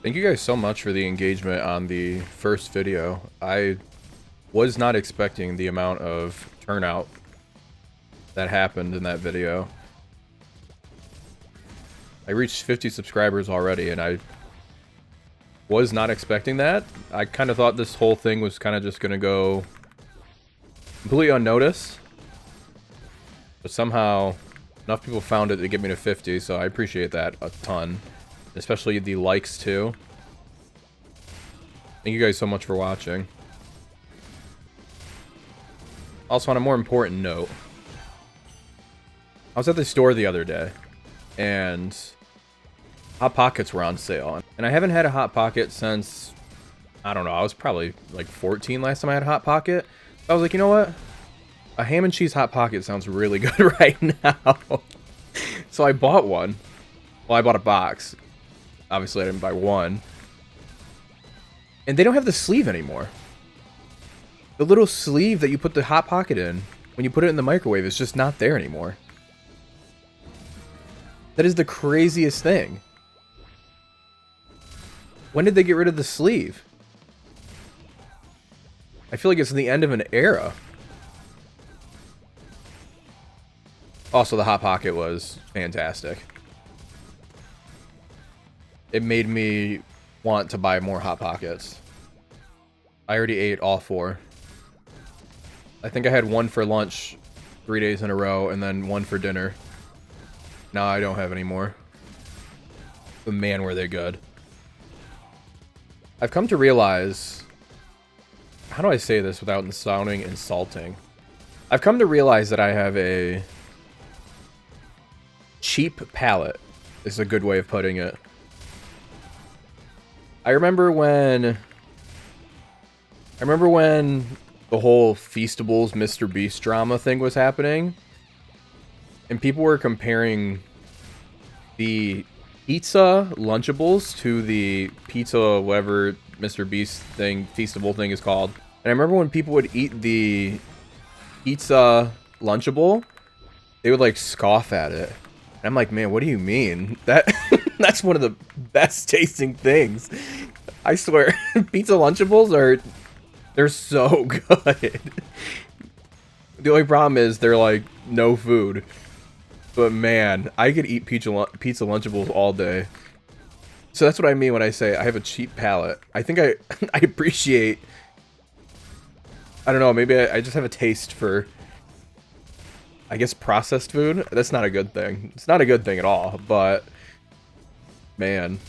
Thank you guys so much for the engagement on the first video. I was not expecting the amount of turnout that happened in that video. I reached 50 subscribers already, and I was not expecting that. I kind of thought this whole thing was kind of just going to go completely unnoticed. But somehow, enough people found it to get me to 50, so I appreciate that a ton. Especially the likes, too. Thank you guys so much for watching. Also, on a more important note, I was at the store the other day, and Hot Pockets were on sale. And I haven't had a Hot Pocket since, I don't know, I was probably like 14 last time I had a Hot Pocket. I was like, you know what? A ham and cheese Hot Pocket sounds really good right now. So I bought one. Well, I bought a box. Obviously, I didn't buy one. And they don't have the sleeve anymore. The little sleeve that you put the Hot Pocket in, when you put it in the microwave, is just not there anymore. That is the craziest thing. When did they get rid of the sleeve? I feel like it's the end of an era. Also, the Hot Pocket was fantastic. It made me want to buy more Hot Pockets. I already ate all 4. I think I had one for lunch 3 days in a row, and then one for dinner. Now I don't have any more. But man, were they good. I've come to realize... How do I say this without sounding insulting? I've come to realize that I have a cheap palate, is a good way of putting it. I remember when the whole Feastables Mr. Beast drama thing was happening, and people were comparing the pizza Lunchables to the pizza whatever Mr. Beast thing, Feastable thing is called. And I remember when people would eat the pizza Lunchable, they would like scoff at it. And I'm like, man, what do you mean? That's one of the best tasting things. I swear, pizza Lunchables they're so good. The only problem is they're like no food. But man, I could eat pizza Lunchables all day. So that's what I mean when I say I have a cheap palate. I think I appreciate... I don't know, maybe I just have a taste for... I guess processed food? That's not a good thing. It's not a good thing at all, but... Man.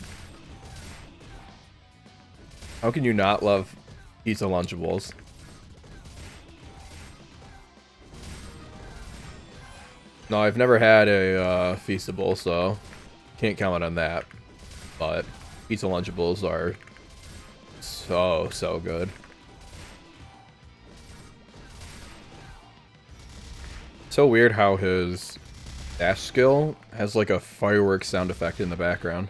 How can you not love pizza Lunchables? No, I've never had a Feastable, so... Can't comment on that. But pizza Lunchables are so good. So weird how his dash skill has like a fireworks sound effect in the background.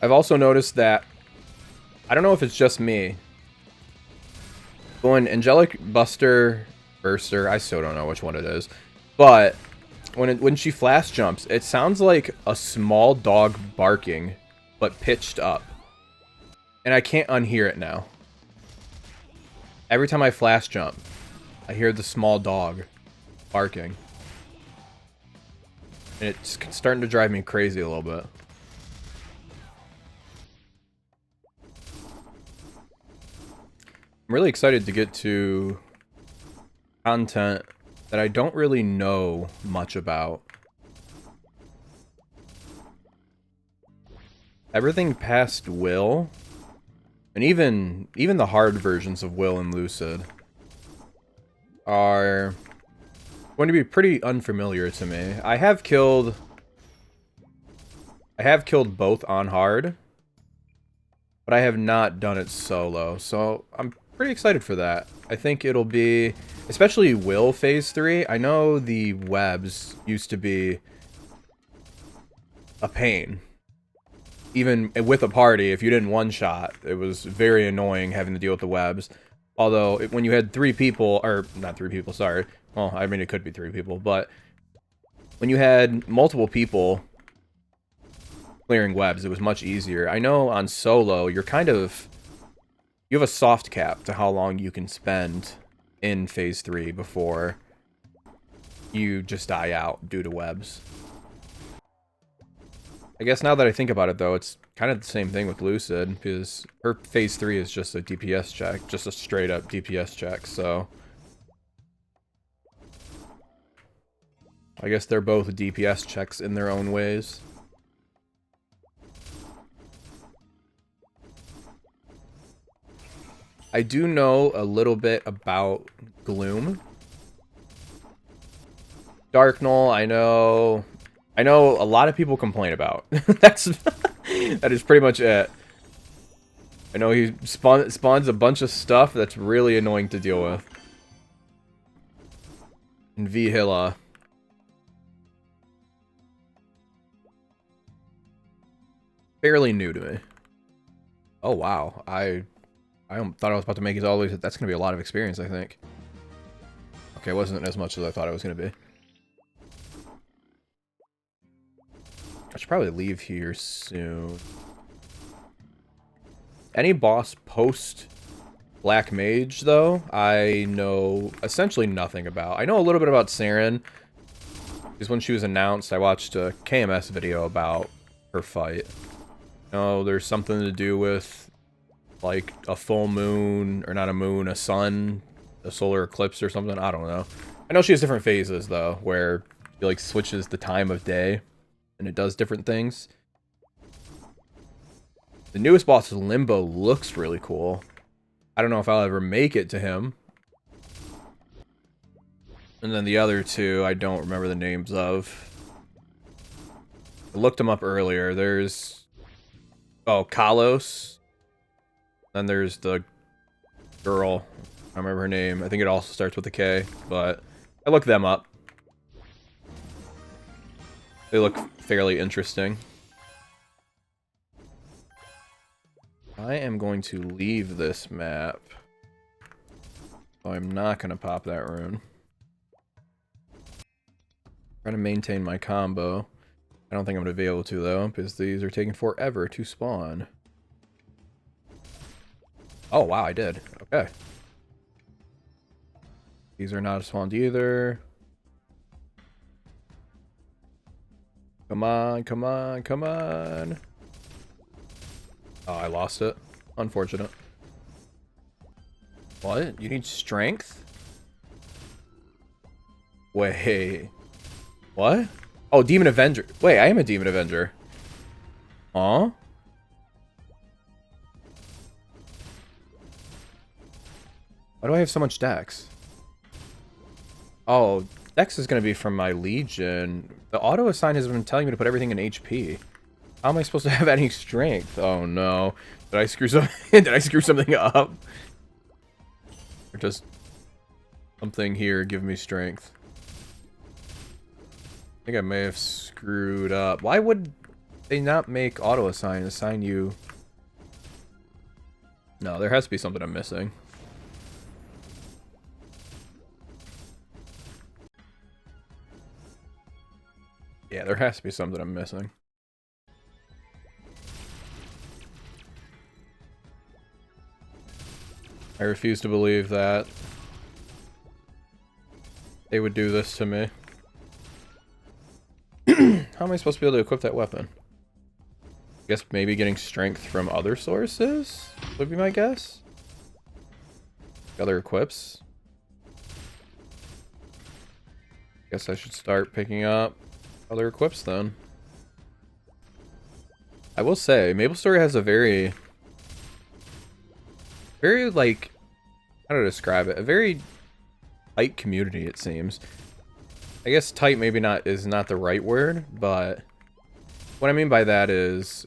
I've also noticed that, I don't know if it's just me, but when Angelic Burster, I still don't know which one it is, but when she flash jumps, it sounds like a small dog barking, but pitched up. And I can't unhear it now. Every time I flash jump, I hear the small dog barking. And it's starting to drive me crazy a little bit. I'm really excited to get to content that I don't really know much about. Everything past Will, and even the hard versions of Will and Lucid, are going to be pretty unfamiliar to me. I have killed both on hard, but I have not done it solo, so I'm pretty excited for that. I think it'll be, especially Will Phase 3, I know the webs used to be a pain. Even with a party, if you didn't one-shot, it was very annoying having to deal with the webs. Although, when you had 3 people, or not 3 people, sorry. Well, I mean, it could be 3 people, but when you had multiple people clearing webs. It was much easier. I know on solo, you're kind of... You have a soft cap to how long you can spend in Phase 3 before you just die out due to webs. I guess now that I think about it, though, it's kind of the same thing with Lucid, because her Phase 3 is just a DPS check, just a straight-up DPS check, so... I guess they're both DPS checks in their own ways. I do know a little bit about Gloom. Dark Null, I know a lot of people complain about. That is pretty much it. I know he spawns a bunch of stuff that's really annoying to deal with. And Vihila. Fairly new to me. Oh wow, I thought I was about to make it all the way. That's going to be a lot of experience, I think. Okay, it wasn't as much as I thought it was going to be. I should probably leave here soon. Any boss post Black Mage, though, I know essentially nothing about. I know a little bit about Saren, because when she was announced, I watched a KMS video about her fight. No, there's something to do with, like, a full moon, or not a moon, a sun, a solar eclipse or something. I don't know. I know she has different phases, though, where she, like, switches the time of day, and it does different things. The newest boss, Limbo, looks really cool. I don't know if I'll ever make it to him. And then the other two, I don't remember the names of. I looked them up earlier. There's... Oh, Kalos. Then there's the girl. I don't remember her name. I think it also starts with a K, but I looked them up. They look fairly interesting. I am going to leave this map. So I'm not going to pop that rune. Trying to maintain my combo. I don't think I'm going to be able to, though, because these are taking forever to spawn. Oh, wow, I did. Okay. These are not spawned either. Come on, come on, come on. Oh, I lost it. Unfortunate. What? You need strength? Wait. What? Oh, Demon Avenger. Wait, I am a Demon Avenger. Huh? Why do I have so much dex? Oh, dex is going to be from my Legion. The auto assign has been telling me to put everything in HP. How am I supposed to have any strength? Oh no. Did I screw something? Did I screw something up? Or just something here give me strength? I think I may have screwed up. Why would they not make auto assign you? No, there has to be something I'm missing. Yeah, there has to be something I'm missing. I refuse to believe that they would do this to me. How am I supposed to be able to equip that weapon? I guess maybe getting strength from other sources would be my guess. Other equips. Guess I should start picking up other equips then. I will say, Maplestory has a very, like, how to describe it? A very tight community, it seems. I guess tight maybe is not the right word, but what I mean by that is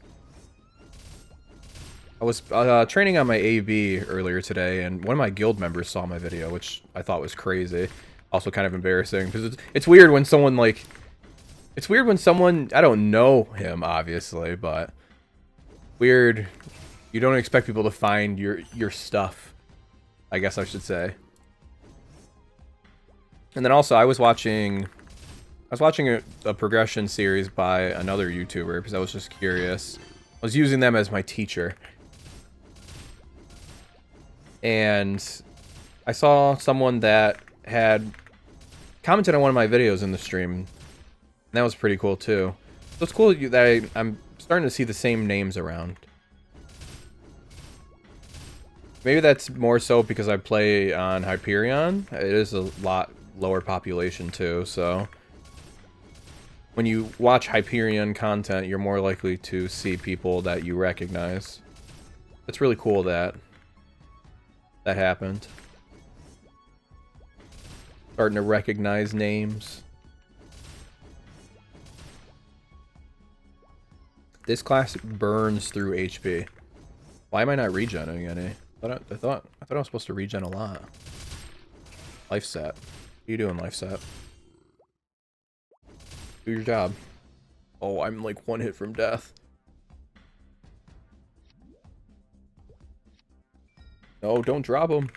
I was training on my AB earlier today, and one of my guild members saw my video, which I thought was crazy. Also kind of embarrassing, because it's weird when someone, like... It's weird when someone... I don't know him, obviously, but... Weird. You don't expect people to find your stuff, I guess I should say. And then also, I was watching was watching a progression series by another YouTuber because I was just curious. I was using them as my teacher. And I saw someone that had commented on one of my videos in the stream. And that was pretty cool too. So it's cool that I'm starting to see the same names around. Maybe that's more so because I play on Hyperion. It is a lot lower population too, so when you watch Hyperion content, you're more likely to see people that you recognize. It's really cool that that happened. Starting to recognize names. This class burns through HP. Why am I not regenning any? I thought I was supposed to regen a lot. Life set. What are you doing, life set? Do your job. Oh, I'm like one hit from death. No, don't drop him.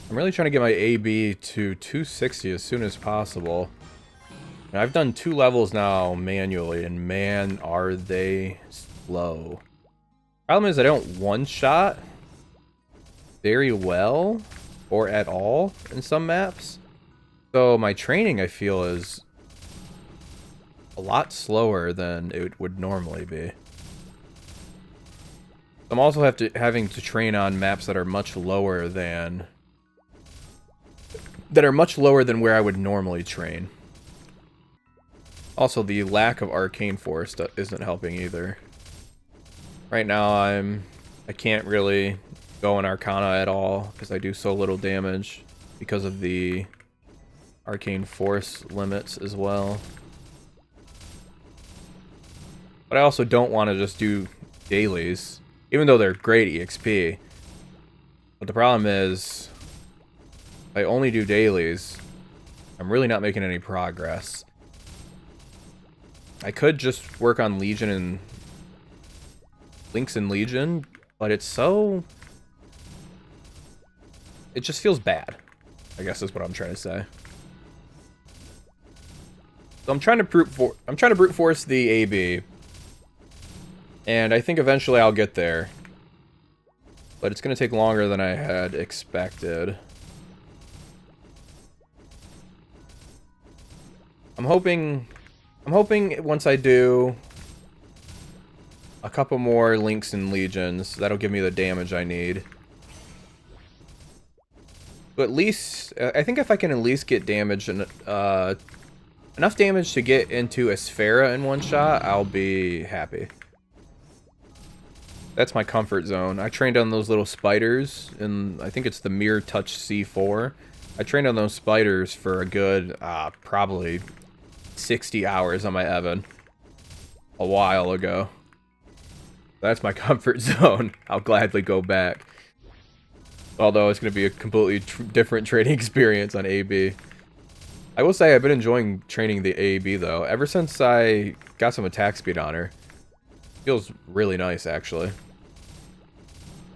I'm really trying to get my AB to 260 as soon as possible. And I've done 2 levels now manually, and man, are they slow. Problem is I don't one-shot very well or at all in some maps. So my training, I feel, is a lot slower than it would normally be. I'm also having to train on maps that are much lower than where I would normally train. Also, the lack of arcane force isn't helping either. Right now, I can't really go in Arcana at all because I do so little damage because of the arcane force limits as well. But I also don't want to just do dailies, even though they're great EXP. But the problem is, if I only do dailies, I'm really not making any progress. I could just work on Legion and Links in Legion, but it's so... it just feels bad, I guess is what I'm trying to say. So I'm trying to brute force the AB, and I think eventually I'll get there. But it's going to take longer than I had expected. I'm hoping once I do a couple more Links and Legions, that'll give me the damage I need. But at least, I think if I can at least get damage, enough damage to get into Esfera in one shot, I'll be happy. That's my comfort zone. I trained on those little spiders, and I think it's the Mirror Touch C4. I trained on those spiders for a good, probably 60 hours on my Evan. A while ago. That's my comfort zone. I'll gladly go back. Although it's going to be a completely different training experience on AB. I will say I've been enjoying training the AB though. Ever since I got some attack speed on her. Feels really nice actually.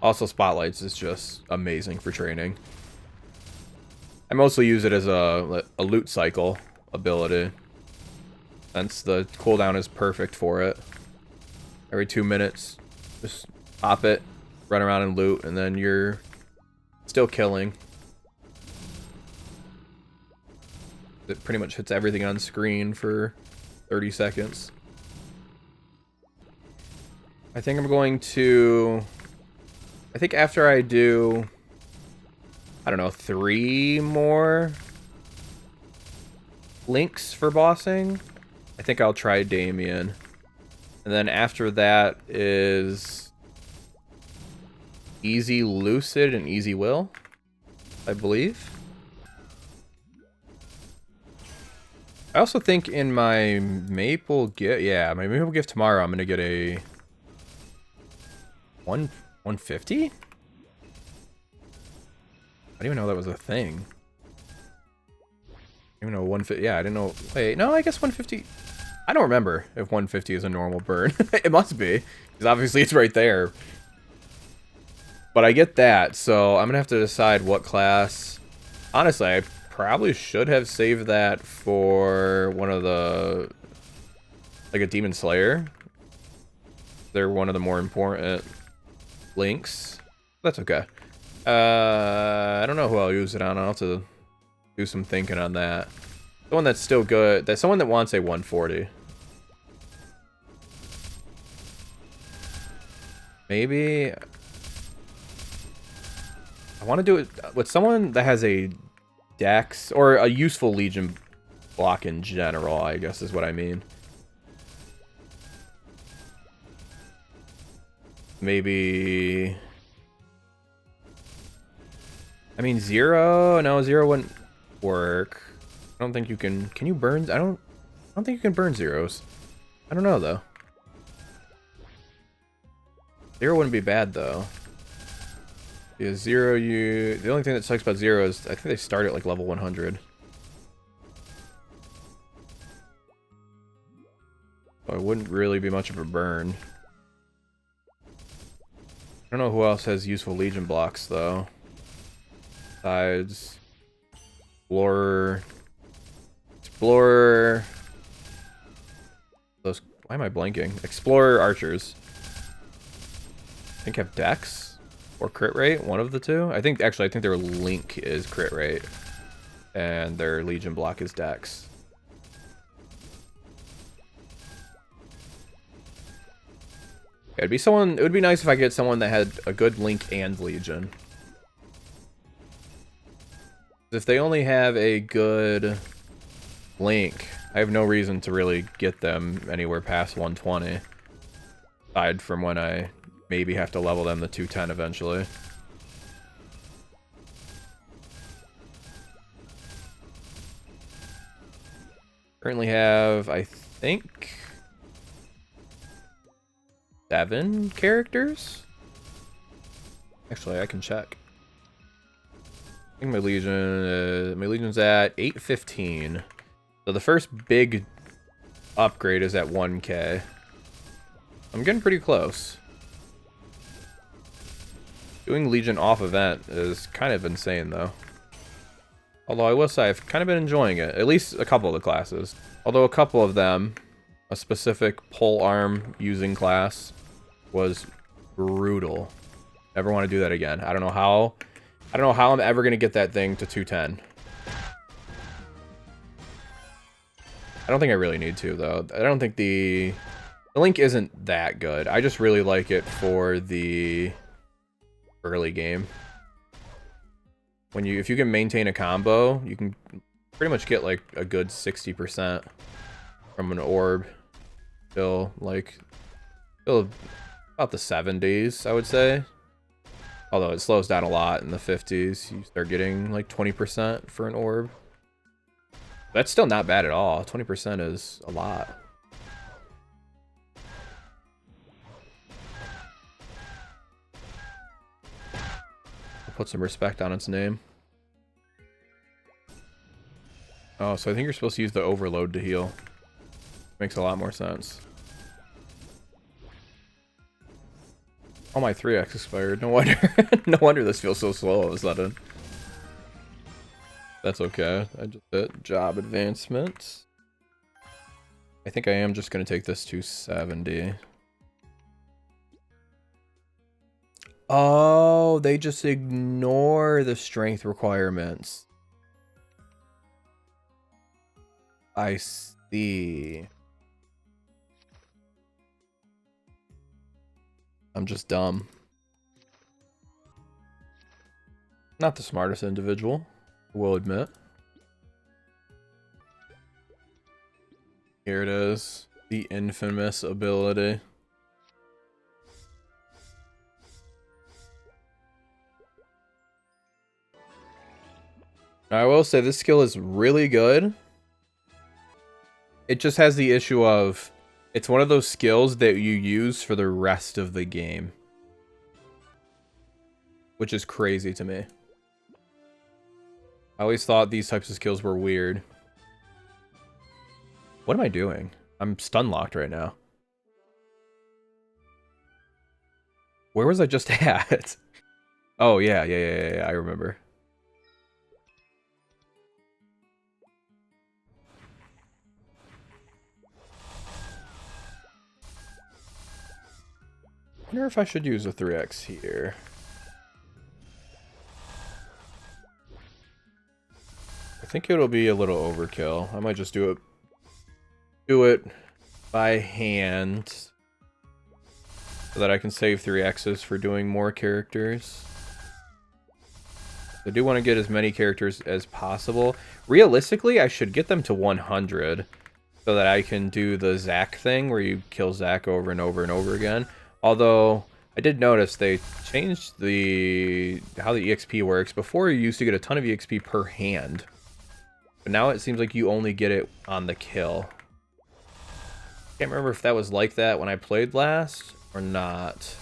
Also Spotlights is just amazing for training. I mostly use it as a loot cycle ability. Since the cooldown is perfect for it. Every 2 minutes, just pop it, run around and loot, and then you're still killing. It pretty much hits everything on screen for 30 seconds. I think I'm going to... I think after I do... I don't know, 3 more links for bossing, I think I'll try Damien. And then after that is Easy Lucid and Easy Will, I believe. I also think in my Maple gift, yeah, my Maple gift tomorrow, I'm gonna get a 150? I didn't even know that was a thing. I didn't even know 150, yeah, I didn't know, wait, no, I guess 150, I don't remember if 150 is a normal burn. It must be, because obviously it's right there. But I get that, so I'm gonna have to decide what class. Honestly, I probably should have saved that for one of the... like a Demon Slayer. They're one of the more important links. That's okay. I don't know who I'll use it on. I'll have to do some thinking on that. The one that's still good. That's someone that wants a 140. Maybe... I want to do it with someone that has a dex, or a useful Legion block in general, I guess is what I mean. Maybe... I mean, Zero? No, Zero wouldn't work. I don't think you can... Can you burn? I don't think you can burn Zeros. I don't know, though. Zero wouldn't be bad, though. Yeah, Zero, you... The only thing that sucks about Zero is I think they start at, like, level 100. So it wouldn't really be much of a burn. I don't know who else has useful Legion blocks, though. Besides... Explorer... Those... Why am I blanking? Explorer Archers. I think have Dex? Or crit rate? One of the two? I think their Link is crit rate. And their Legion block is Dex. It'd be someone... It would be nice if I get someone that had a good Link and Legion. If they only have a good Link, I have no reason to really get them anywhere past 120. Aside from when I maybe have to level them to 210 eventually. Currently have, I think, 7 characters? Actually, I can check. I think my Legion's at 815. So the first big upgrade is at 1k. I'm getting pretty close. Doing Legion off event is kind of insane, though. Although I will say I've kind of been enjoying it. At least a couple of the classes. Although a couple of them, a specific pole arm using class, was brutal. Never want to do that again. I don't know how I'm ever going to get that thing to 210. I don't think I really need to, though. I don't think the Link isn't that good. I just really like it for the early game. If you can maintain a combo, you can pretty much get like a good 60% from an orb till about the 70s, I would say. Although it slows down a lot in the 50s. You start getting like 20% for an orb. That's still not bad at all. 20% is a lot. I'll put some respect on its name. Oh, so I think you're supposed to use the overload to heal. Makes a lot more sense. Oh, my 3x expired. No wonder. No wonder this feels so slow all of a sudden. That's okay. I just hit job advancement. I think I am just going to take this to 70. Oh, they just ignore the strength requirements. I see. I'm just dumb. Not the smartest individual, I will admit. Here it is. The infamous ability. I will say this skill is really good. It just has the issue of it's one of those skills that you use for the rest of the game. Which is crazy to me. I always thought these types of skills were weird. What am I doing? I'm stun locked right now. Where was I just at? Oh, yeah, I remember. wonder if I should use a 3x here. I think it'll be a little overkill. I might just do it by hand so that I can save 3x's for doing more characters. I do want to get as many characters as possible. Realistically, I should get them to 100 so that I can do the Zack thing where you kill Zack over and over and over again. Although, I did notice they changed how the EXP works. Before, you used to get a ton of EXP per hand. But now it seems like you only get it on the kill. Can't remember if that was like that when I played last or not.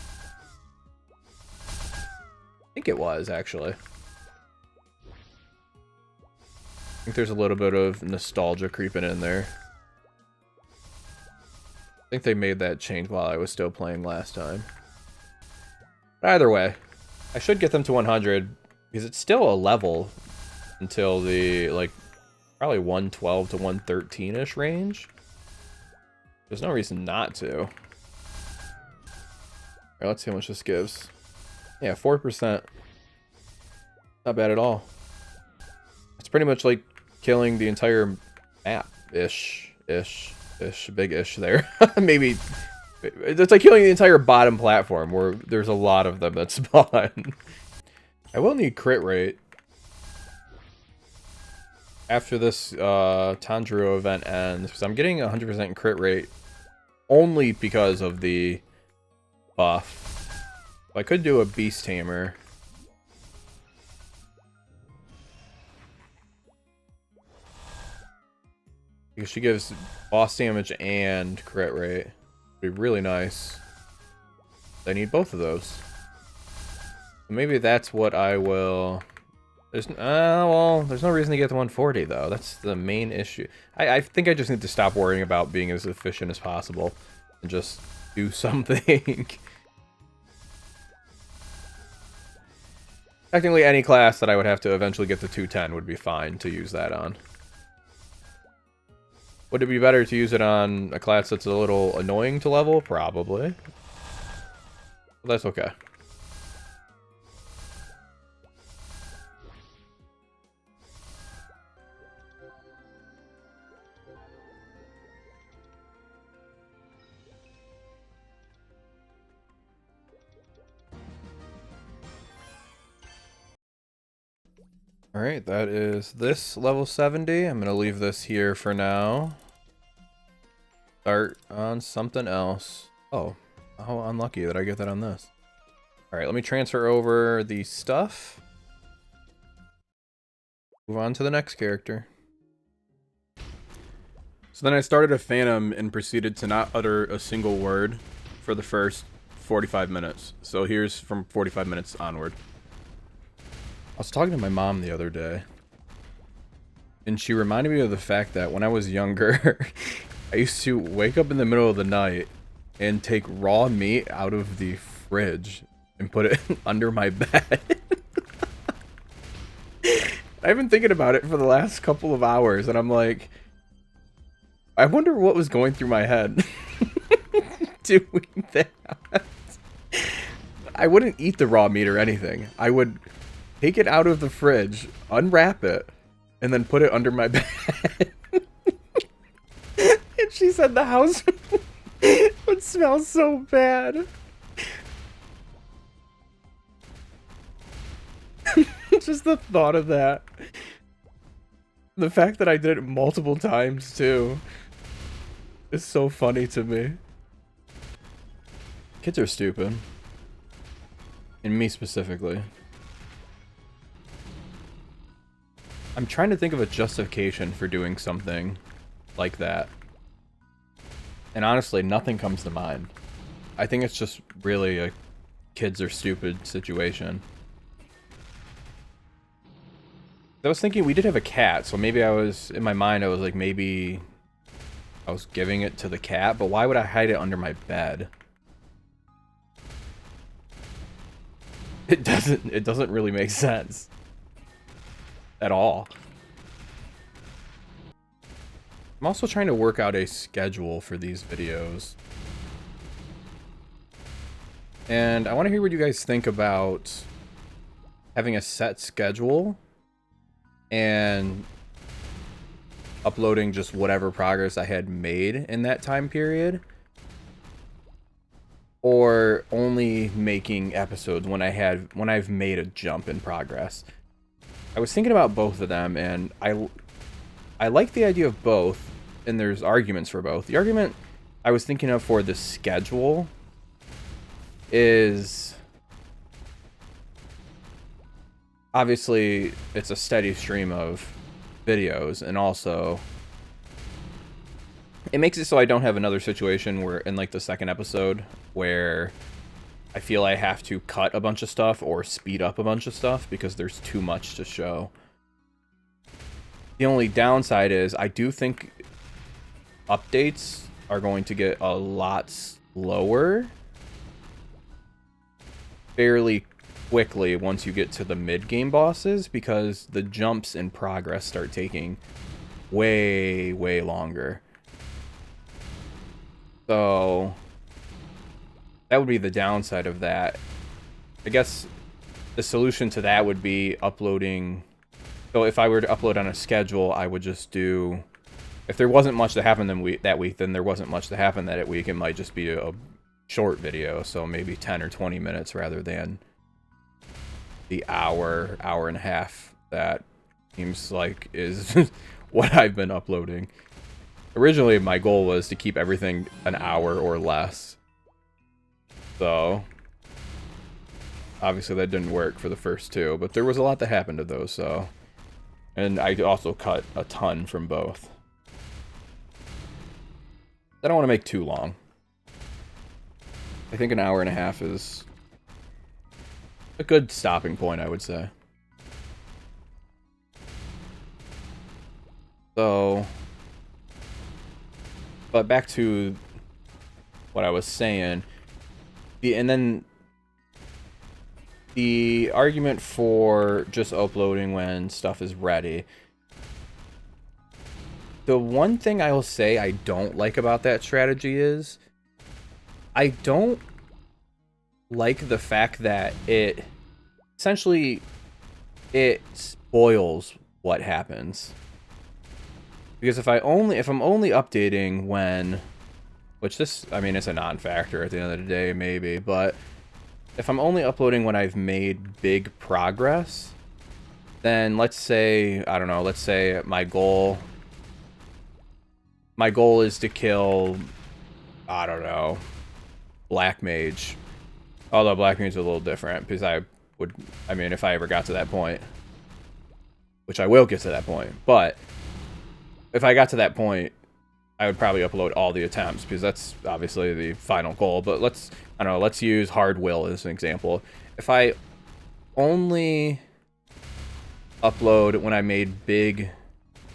I think it was, actually. I think there's a little bit of nostalgia creeping in there. I think they made that change while I was still playing last time. But either way, I should get them to 100 because it's still a level until the, like, probably 112 to 113-ish range. There's no reason not to. Alright, let's see how much this gives. Yeah, 4%. Not bad at all. It's pretty much like killing the entire map-ish. Big-ish there. Maybe. It's like killing the entire bottom platform where there's a lot of them that spawn. I will need crit rate after this Tanjiro event ends, because I'm getting 100% crit rate only because of the buff. I could do a Beast Tamer. Because she gives boss damage and crit rate. It'd be really nice. I need both of those. Maybe that's what I will... well, there's no reason to get to 140, though. That's the main issue. I think I just need to stop worrying about being as efficient as possible and just do something. Technically, any class that I would have to eventually get to 210 would be fine to use that on. Would it be better to use it on a class that's a little annoying to level? Probably. But that's okay. Alright, that is this level 70. I'm going to leave this here for now. Start on something else. Oh, how unlucky that I get that on this. Alright, let me transfer over the stuff. Move on to the next character. So then I started a Phantom and proceeded to not utter a single word for the first 45 minutes. So here's from 45 minutes onward. I was talking to my mom the other day, and she reminded me of the fact that when I was younger, I used to wake up in the middle of the night and take raw meat out of the fridge and put it under my bed. I've been thinking about it for the last couple of hours, and I'm like, I wonder what was going through my head doing that. I wouldn't eat the raw meat or anything. I would take it out of the fridge, unwrap it, and then put it under my bed. And she said the house would smell so bad. Just the thought of that. The fact that I did it multiple times, too, is so funny to me. Kids are stupid. And me specifically. I'm trying to think of a justification for doing something like that. And honestly, nothing comes to mind. I think it's just really a kids are stupid situation. I was thinking we did have a cat, so maybe I was, in my mind, I was like, maybe I was giving it to the cat, but why would I hide it under my bed? It doesn't really make sense. At all. I'm also trying to work out a schedule for these videos. And I want to hear what you guys think about having a set schedule and uploading just whatever progress I had made in that time period, or only making episodes when I've made a jump in progress. I was thinking about both of them, and I like the idea of both, and there's arguments for both. The argument I was thinking of for the schedule is obviously it's a steady stream of videos, and also it makes it so I don't have another situation where in like the second episode where I feel I have to cut a bunch of stuff or speed up a bunch of stuff because there's too much to show. The only downside is I do think updates are going to get a lot slower fairly quickly once you get to the mid-game bosses, because the jumps in progress start taking way longer. So that would be the downside of that. I guess the solution to that would be uploading. So if I were to upload on a schedule, I would just do, if there wasn't much to happen that week, then there wasn't much to happen that week. It might just be a short video, so maybe 10 or 20 minutes rather than the hour and a half that seems like is what I've been uploading. Originally, my goal was to keep everything an hour or less. So obviously that didn't work for the first two, but there was a lot that happened to those, so. And I also cut a ton from both. I don't want to make too long. I think an hour and a half is a good stopping point, I would say. So, but back to what I was saying. And then the argument for just uploading when stuff is ready. The one thing I will say I don't like about that strategy is I don't like the fact that it essentially spoils what happens. Because if I'm only updating when, which this, I mean, it's a non-factor at the end of the day, maybe, but if I'm only uploading when I've made big progress, then let's say, I don't know, let's say my goal is to kill, I don't know, Black Mage. Although Black Mage is a little different, because I mean, if I ever got to that point, which I will get to that point, but if I got to that point, I would probably upload all the attempts, because that's obviously the final goal. But I don't know, let's use Hard Will as an example. If I only upload when I made big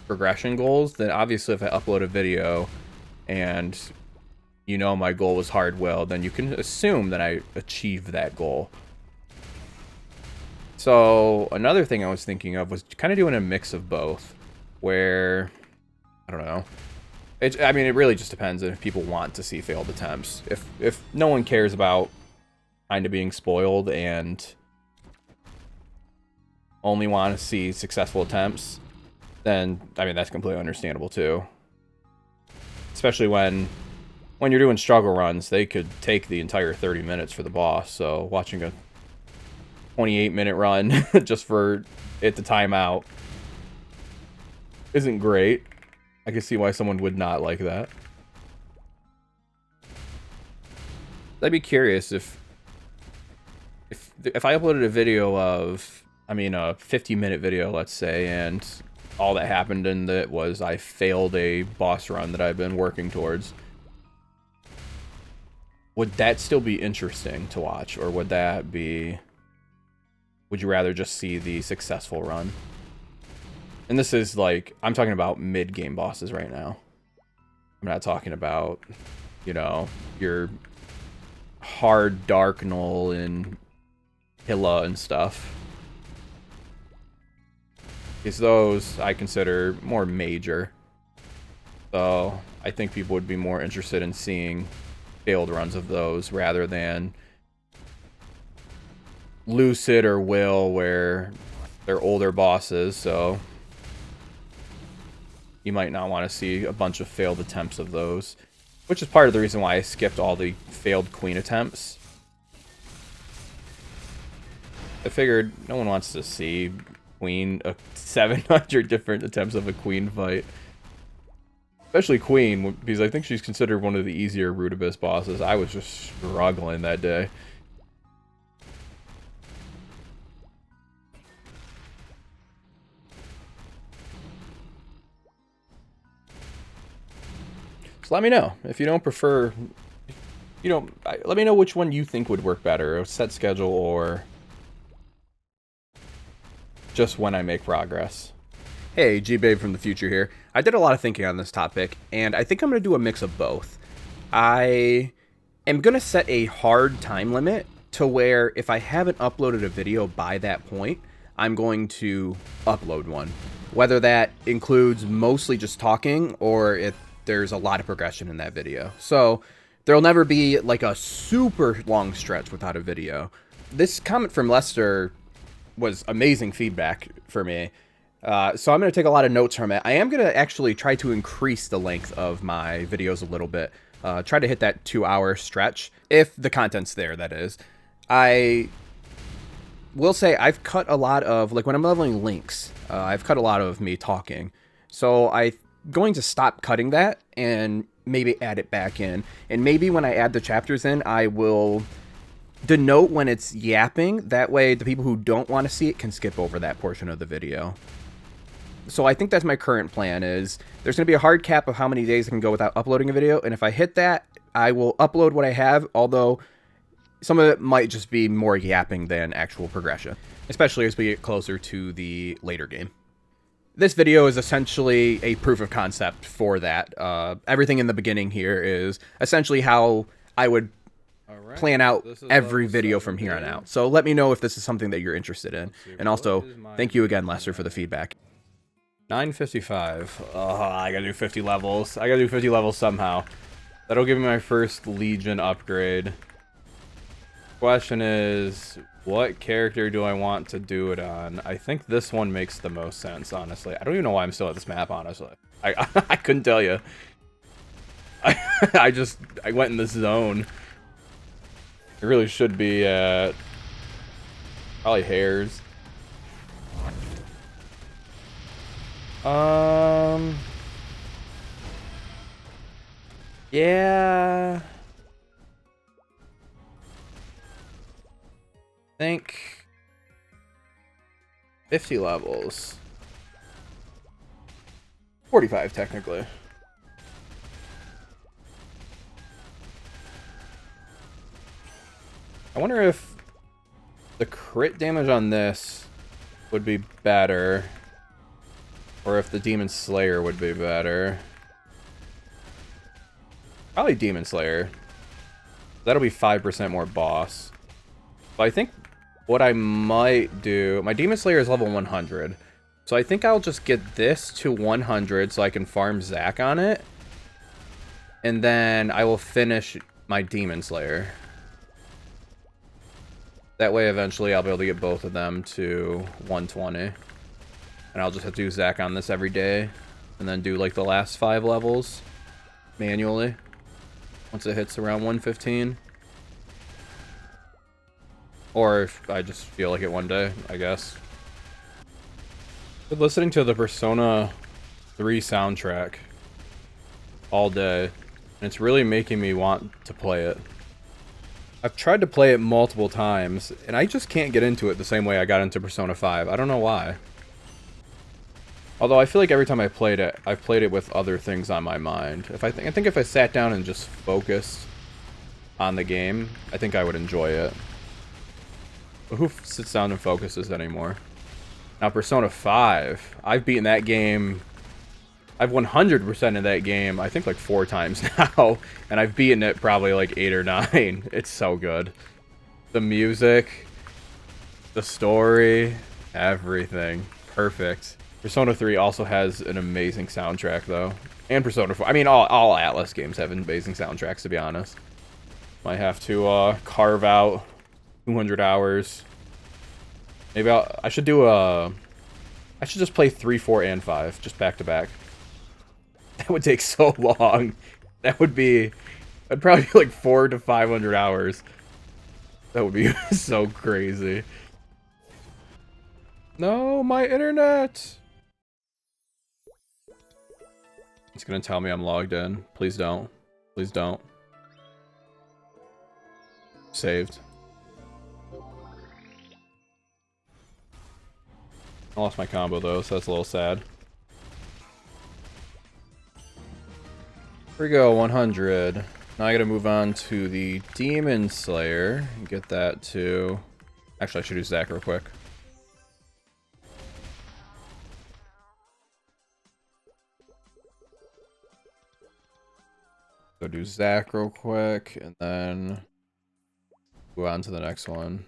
progression goals, then obviously if I upload a video and you know my goal was Hard Will, then you can assume that I achieved that goal. So another thing I was thinking of was kind of doing a mix of both, where, I don't know, I mean, it really just depends if people want to see failed attempts. If no one cares about kind of being spoiled and only want to see successful attempts, then, I mean, that's completely understandable too. Especially when you're doing struggle runs, they could take the entire 30 minutes for the boss. So watching a 28-minute run just for it to time out isn't great. I can see why someone would not like that. I'd be curious if I uploaded a video of, I mean, a 50-minute video, let's say, and all that happened in it was I failed a boss run that I've been working towards. Would that still be interesting to watch, or would you rather just see the successful run? And this is like, I'm talking about mid-game bosses right now. I'm not talking about, you know, your hard Dark Null and Hilla and stuff. Because those I consider more major. So I think people would be more interested in seeing failed runs of those rather than Lucid or Will, where they're older bosses, so you might not want to see a bunch of failed attempts of those, which is part of the reason why I skipped all the failed queen attempts. I figured no one wants to see queen 700 different attempts of a queen fight. Especially queen, because I think she's considered one of the easier Root Abyss bosses. I was just struggling that day. So let me know if you don't prefer, let me know which one you think would work better, a set schedule or just when I make progress. Hey, G-Babe from the future here. I did a lot of thinking on this topic, and I think I'm going to do a mix of both. I am going to set a hard time limit to where if I haven't uploaded a video by that point, I'm going to upload one. Whether that includes mostly just talking or if there's a lot of progression in that video. So there'll never be like a super long stretch without a video. This comment from Lester was amazing feedback for me. So I'm going to take a lot of notes from it. I am going to actually try to increase the length of my videos a little bit. Try to hit that 2-hour stretch, if the content's there, that is. I will say I've cut a lot of, like when I'm leveling links, I've cut a lot of me talking. So I'm going to stop cutting that and maybe add it back in. And maybe when I add the chapters in, I will denote when it's yapping. That way the people who don't want to see it can skip over that portion of the video. So I think that's my current plan, is there's going to be a hard cap of how many days I can go without uploading a video, and if I hit that, I will upload what I have, although some of it might just be more yapping than actual progression, especially as we get closer to the later game. This video is essentially a proof of concept for that. Everything in the beginning here is essentially how I would plan out every video from here on out. So let me know if this is something that you're interested in. And also, thank you again, Lester, for the feedback. 955. Oh, I gotta do 50 levels. I gotta do 50 levels somehow. That'll give me my first Legion upgrade. Question is, what character do I want to do it on? I think this one makes the most sense, honestly. I don't even know why I'm still at this map, honestly. I couldn't tell you. I went in this zone. It really should be at probably Hairs. Yeah. I think 50 levels. 45 technically. I wonder if the crit damage on this would be better, or if the Demon Slayer would be better. Probably Demon Slayer. That'll be 5% more boss. But I think what I might do... My Demon Slayer is level 100. So I think I'll just get this to 100 so I can farm Zac on it. And then I will finish my Demon Slayer. That way eventually I'll be able to get both of them to 120. And I'll just have to do Zac on this every day. And then do like the last 5 levels manually. Once it hits around 115. Or if I just feel like it one day, I guess. Been listening to the Persona 3 soundtrack all day. And it's really making me want to play it. I've tried to play it multiple times, and I just can't get into it the same way I got into Persona 5. I don't know why. Although I feel like every time I played it, I've played it with other things on my mind. I think if I sat down and just focused on the game, I think I would enjoy it. But who sits down and focuses anymore? Now Persona 5, I've beaten that game. I've 100% in that game, I think like 4 times now. And I've beaten it probably like 8 or 9. It's so good. The music, the story, everything. Perfect. Persona 3 also has an amazing soundtrack, though. And Persona 4. I mean, all Atlas games have amazing soundtracks, to be honest. Might have to carve out 200 hours Maybe I should do a... I should just play 3, 4, and 5, just back to back. That would take so long. That would be... That'd probably be like 400 to 500 hours. That would be so crazy. No, my internet! It's gonna tell me I'm logged in. Please don't. Please don't. Saved. I lost my combo though, so that's a little sad. Here we go, 100. Now I gotta move on to the Demon Slayer and get that to... Actually, I should do Zach real quick. Go do Zach real quick, and then go on to the next one.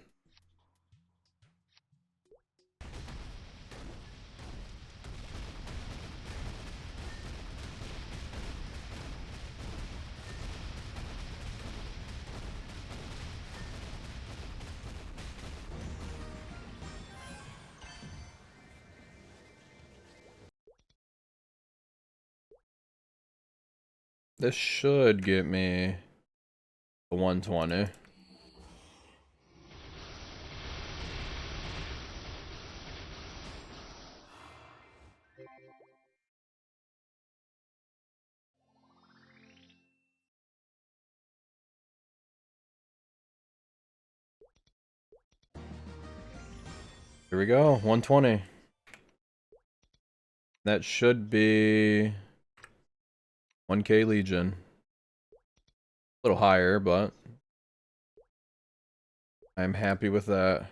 This should get me a 120. Here we go, 120. That should be 1K Legion. A little higher, but I'm happy with that.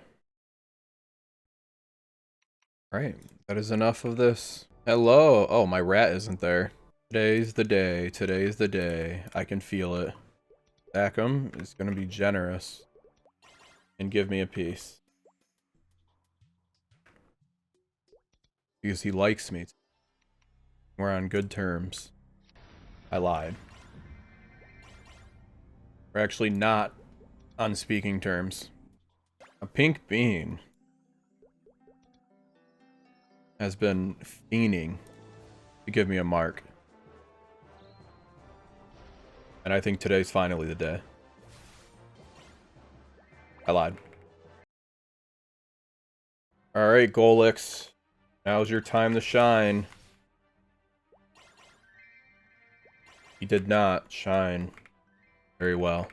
Alright, that is enough of this. Hello! Oh, my rat isn't there. Today's the day. Today's the day. I can feel it. Zakum is gonna be generous and give me a piece. Because he likes me. We're on good terms. I lied. We're actually not on speaking terms. A pink bean has been fiending to give me a mark. And I think today's finally the day. I lied. Alright, Gollux. Now's your time to shine. He did not shine very well.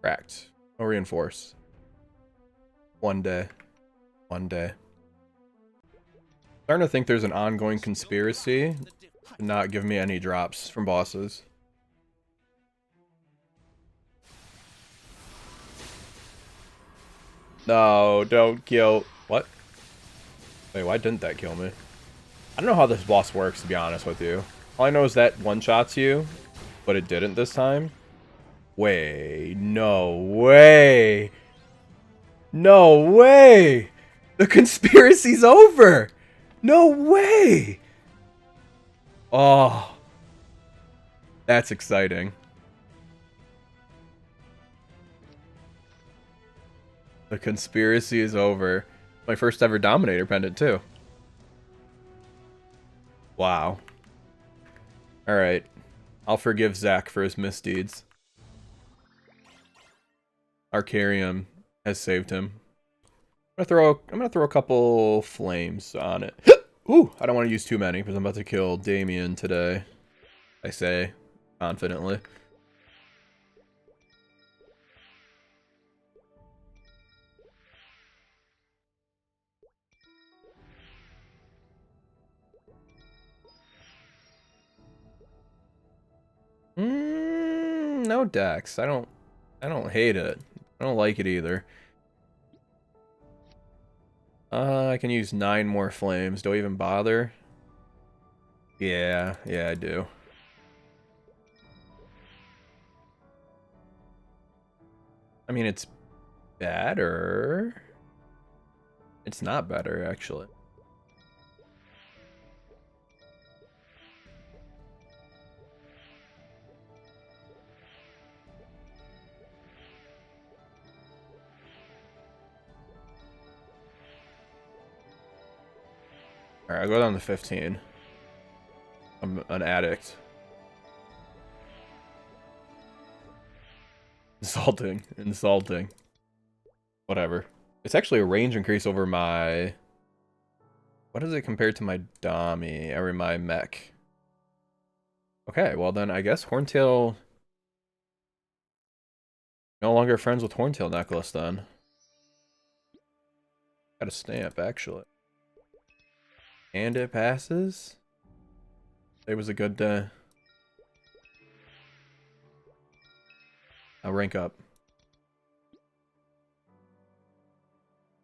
Cracked. No reinforce. One day. One day. Starting to think there's an ongoing conspiracy to not give me any drops from bosses. No, don't kill... What? Wait, why didn't that kill me? I don't know how this boss works, to be honest with you. All I know is that one-shots you, but it didn't this time. Wait, no way! No way! The conspiracy's over! No way! Oh. That's exciting. The conspiracy is over. My first ever Dominator pendant, too. Wow. Alright. I'll forgive Zach for his misdeeds. Arkarium has saved him. I'm gonna throw a couple flames on it. Ooh, I don't want to use too many because I'm about to kill Damien today. I say confidently. No Dex. I don't hate it. I don't like it either. I can use 9 more flames. Do I even bother? Yeah, I do. I mean, it's better. It's not better, actually. Alright, I'll go down to 15. I'm an addict. Insulting. Insulting. Whatever. It's actually a range increase over my... What is it compared to my Dami, or my mech? Okay, well then I guess Horntail... No longer friends with Horntail Necklace then. Got a stamp, actually. And it passes? It was a good day. I'll rank up.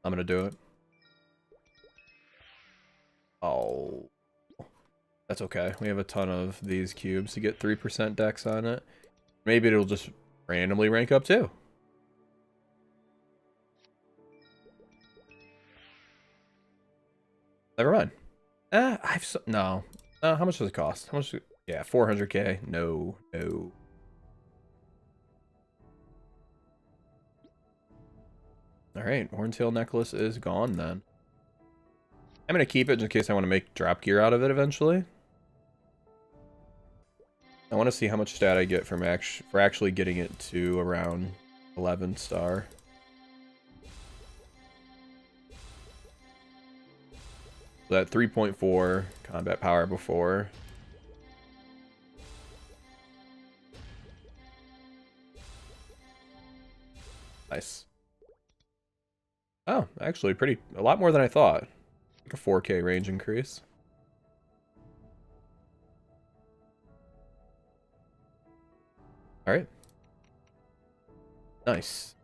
I'm gonna do it. Oh. That's okay. We have a ton of these cubes to get 3% dex on it. Maybe it'll just randomly rank up too. Never mind. No. How much does it cost? How much? Yeah, 400k. No. Alright, Horntail Necklace is gone then. I'm gonna keep it just in case I want to make drop gear out of it eventually. I want to see how much stat I get from for actually getting it to around 11 star. So that 3.4 combat power before. Nice. Oh, actually a lot more than I thought. Like a 4k range increase. Alright. Nice.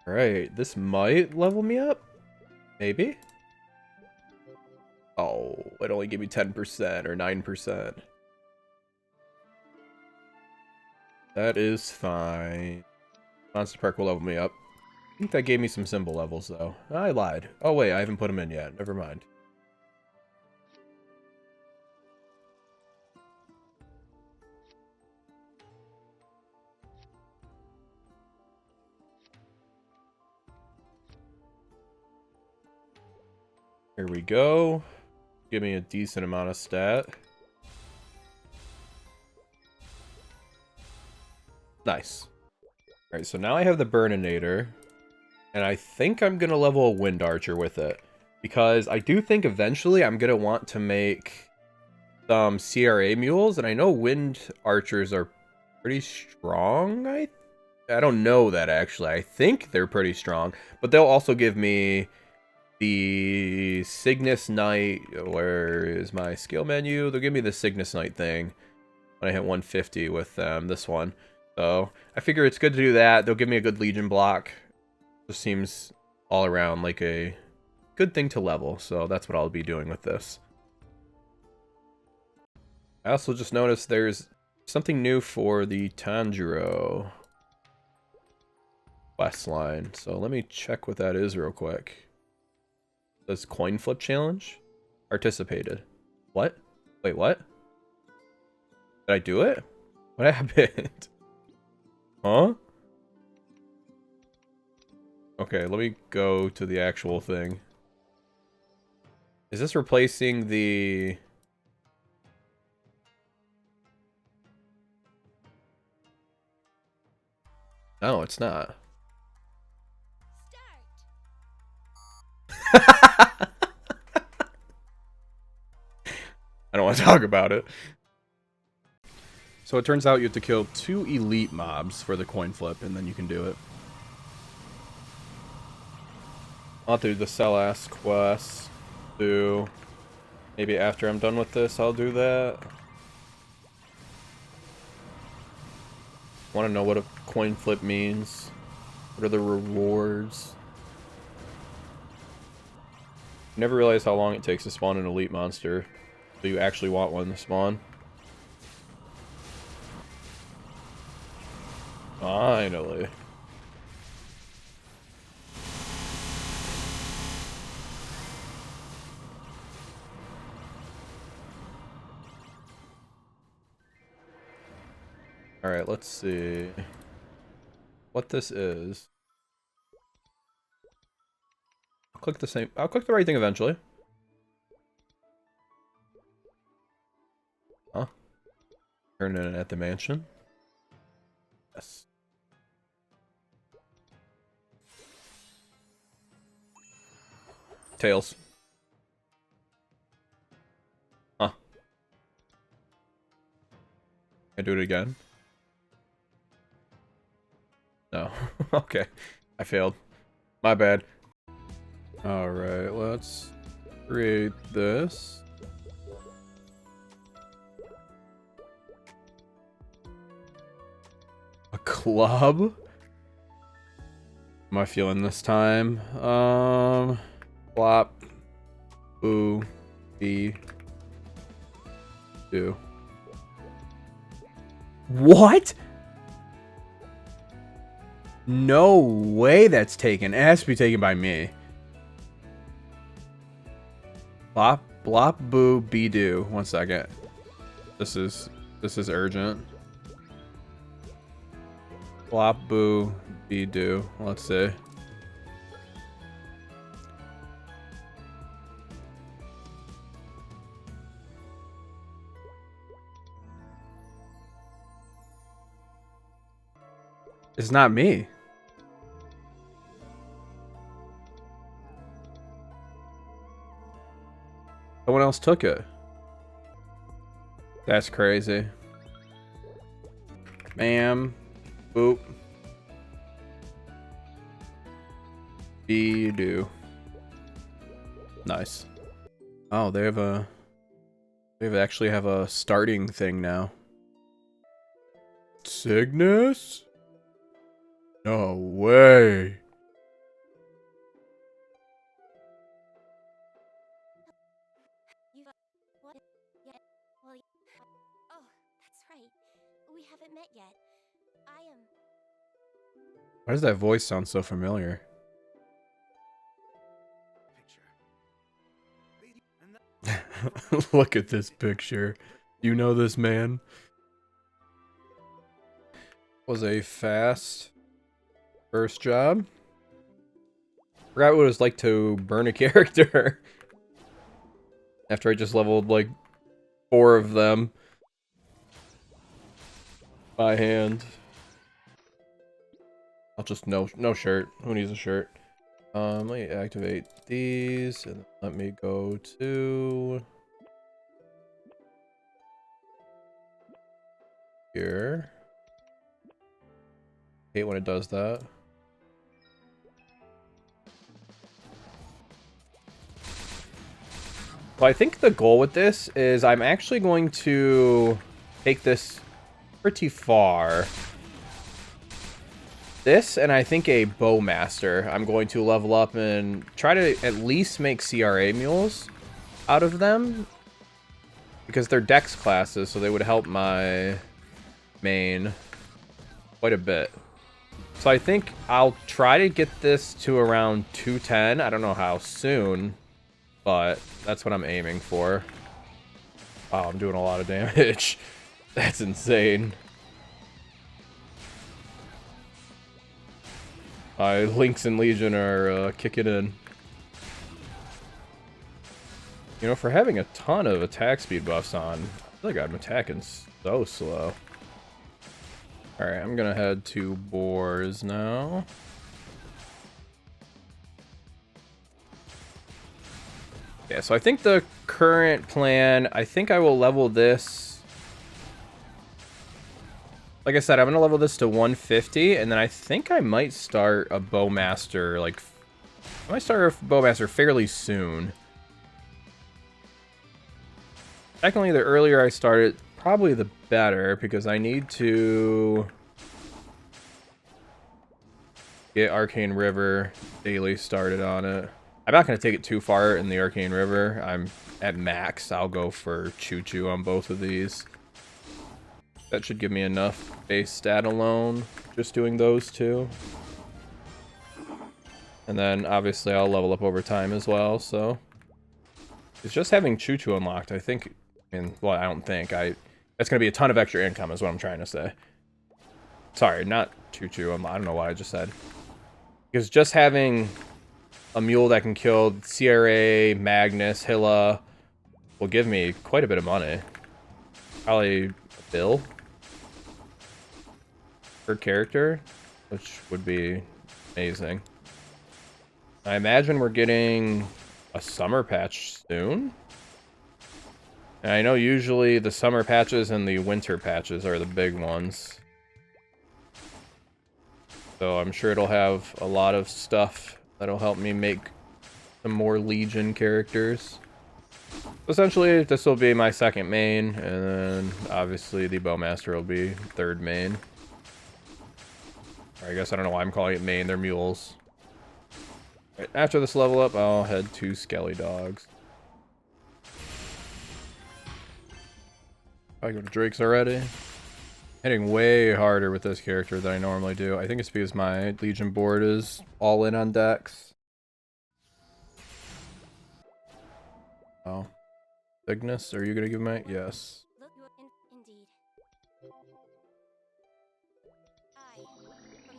Alright, this might level me up? Maybe? Oh, it only gave me 10% or 9%. That is fine. Monster Park will level me up. I think that gave me some symbol levels, though. I lied. Oh, wait, I haven't put them in yet. Never mind. Here we go. Give me a decent amount of stat. Nice. Alright, so now I have the Burninator. And I think I'm going to level a Wind Archer with it. Because I do think eventually I'm going to want to make some CRA mules. And I know Wind Archers are pretty strong. I don't know that, actually. I think they're pretty strong. But they'll also give me the Cygnus Knight. Where is my skill menu? They'll give me the Cygnus Knight thing when I hit 150 with this one. So I figure it's good to do that. They'll give me a good Legion block. Just seems all around like a good thing to level. So that's what I'll be doing with this. I also just noticed there's something new for the Tanjiro quest line. So let me check what that is real quick. It says coin flip challenge. Participated. What? Wait, what? Did I do it? What happened? Huh? Okay, let me go to the actual thing. Is this replacing the... No, it's not. I don't want to talk about it. So it turns out you have to kill 2 elite mobs for the coin flip, and then you can do it. I'll do the Celas quest. Maybe after I'm done with this, I'll do that. Want to know what a coin flip means? What are the rewards? Never realized how long it takes to spawn an elite monster. So you actually want one to spawn. Finally. Alright, let's see what this is. I'll click the right thing eventually. Huh? Turn in at the mansion. Yes. Tails. Huh. Can I do it again? No. Okay. I failed. My bad. Alright, let's create this. A club? Am I feeling this time? Flop. Boo. B. Do. What? No way that's taken. It has to be taken by me. Blop, blop, boo, be do. 1 second. This is urgent. Blop, boo, be do. Let's see. It's not me. Someone else took it. That's crazy. Bam. Boop. Be do. Nice. Oh, they actually have a starting thing now. Cygnus? No way. Oh, that's right. We haven't met yet. I am. Why does that voice sound so familiar? Look at this picture. You know this man? Was a fast first job. Forgot what it was like to burn a character. After I just leveled like 4 of them by hand. I'll just no shirt. Who needs a shirt? Let me activate these and let me go to here. Hate when it does that. So I think the goal with this is I'm actually going to take this pretty far. This and I think a bowmaster. I'm going to level up and try to at least make CRA mules out of them. Because they're dex classes, so they would help my main quite a bit. So I think I'll try to get this to around 210. I don't know how soon, but that's what I'm aiming for. Wow, I'm doing a lot of damage. That's insane. My Lynx and Legion are kicking in. You know, for having a ton of attack speed buffs on, I feel like I'm attacking so slow. Alright, I'm gonna head to Boars now. Yeah, so I think the current plan, I think I will level this. Like I said, I'm gonna level this to 150, and then I think I might start a Bowmaster, like, I might start a Bowmaster fairly soon. Secondly, the earlier I start it, probably the better, because I need to get Arcane River daily started on it. I'm not going to take it too far in the Arcane River. I'm at max. I'll go for Choo Choo on both of these. That should give me enough base stat alone, just doing those two. And then, obviously, I'll level up over time as well, so. It's just having Choo Choo unlocked, I think. Well, I don't think. That's going to be a ton of extra income is what I'm trying to say. Sorry, not Choo Choo. I don't know what I just said. Because just having a mule that can kill CRA, Magnus, Hilla will give me quite a bit of money. Probably a bill per character, which would be amazing. I imagine we're getting a summer patch soon. And I know usually the summer patches and the winter patches are the big ones. So I'm sure it'll have a lot of stuff that'll help me make some more Legion characters. Essentially, this will be my second main, and then obviously the Bowmaster will be third main. Or I guess I don't know why I'm calling it main, they're mules. Right, after this level up, I'll head to Skelly Dogs. I go to Drake's already. Hitting way harder with this character than I normally do. I think it's because my Legion board is all in on Dex. Oh. Cygnus, are you gonna give me? Yes. Look, indeed. From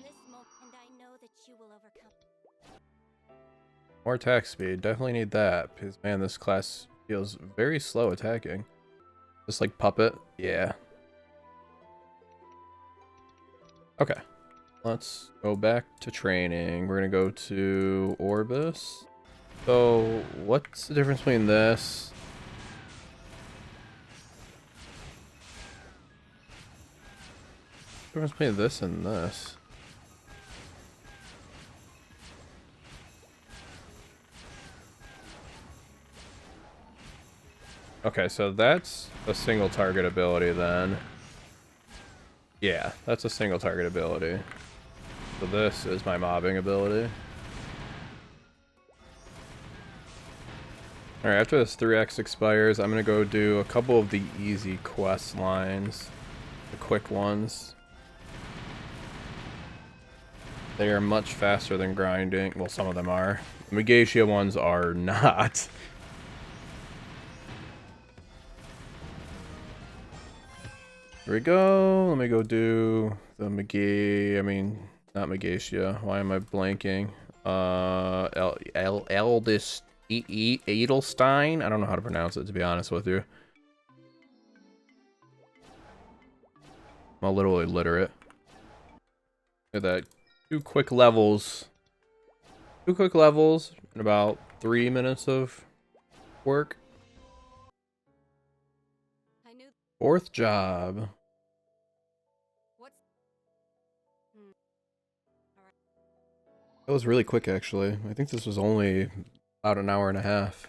this moment, and I know that you will overcome. More attack speed. Definitely need that. Because, man, this class feels very slow attacking. Just like Puppet. Yeah. Okay. Let's go back to training. We're going to go to Orbis. So, what's the difference between this? Difference between this and this? Okay, so that's a single target ability then. Yeah, that's a single target ability. So this is my mobbing ability. Alright, after this 3x expires, I'm gonna go do a couple of the easy quest lines. The quick ones. They are much faster than grinding. Well, some of them are. The Megatia ones are not. Here we go. Let me go do the I mean, not Megatia. Why am I blanking? Eldest Edelstein? I don't know how to pronounce it, to be honest with you. I'm a little illiterate. Look at that. 2 quick levels. 2 quick levels in about 3 minutes of work. 4th job. That was really quick, actually. I think this was only about an hour and a half.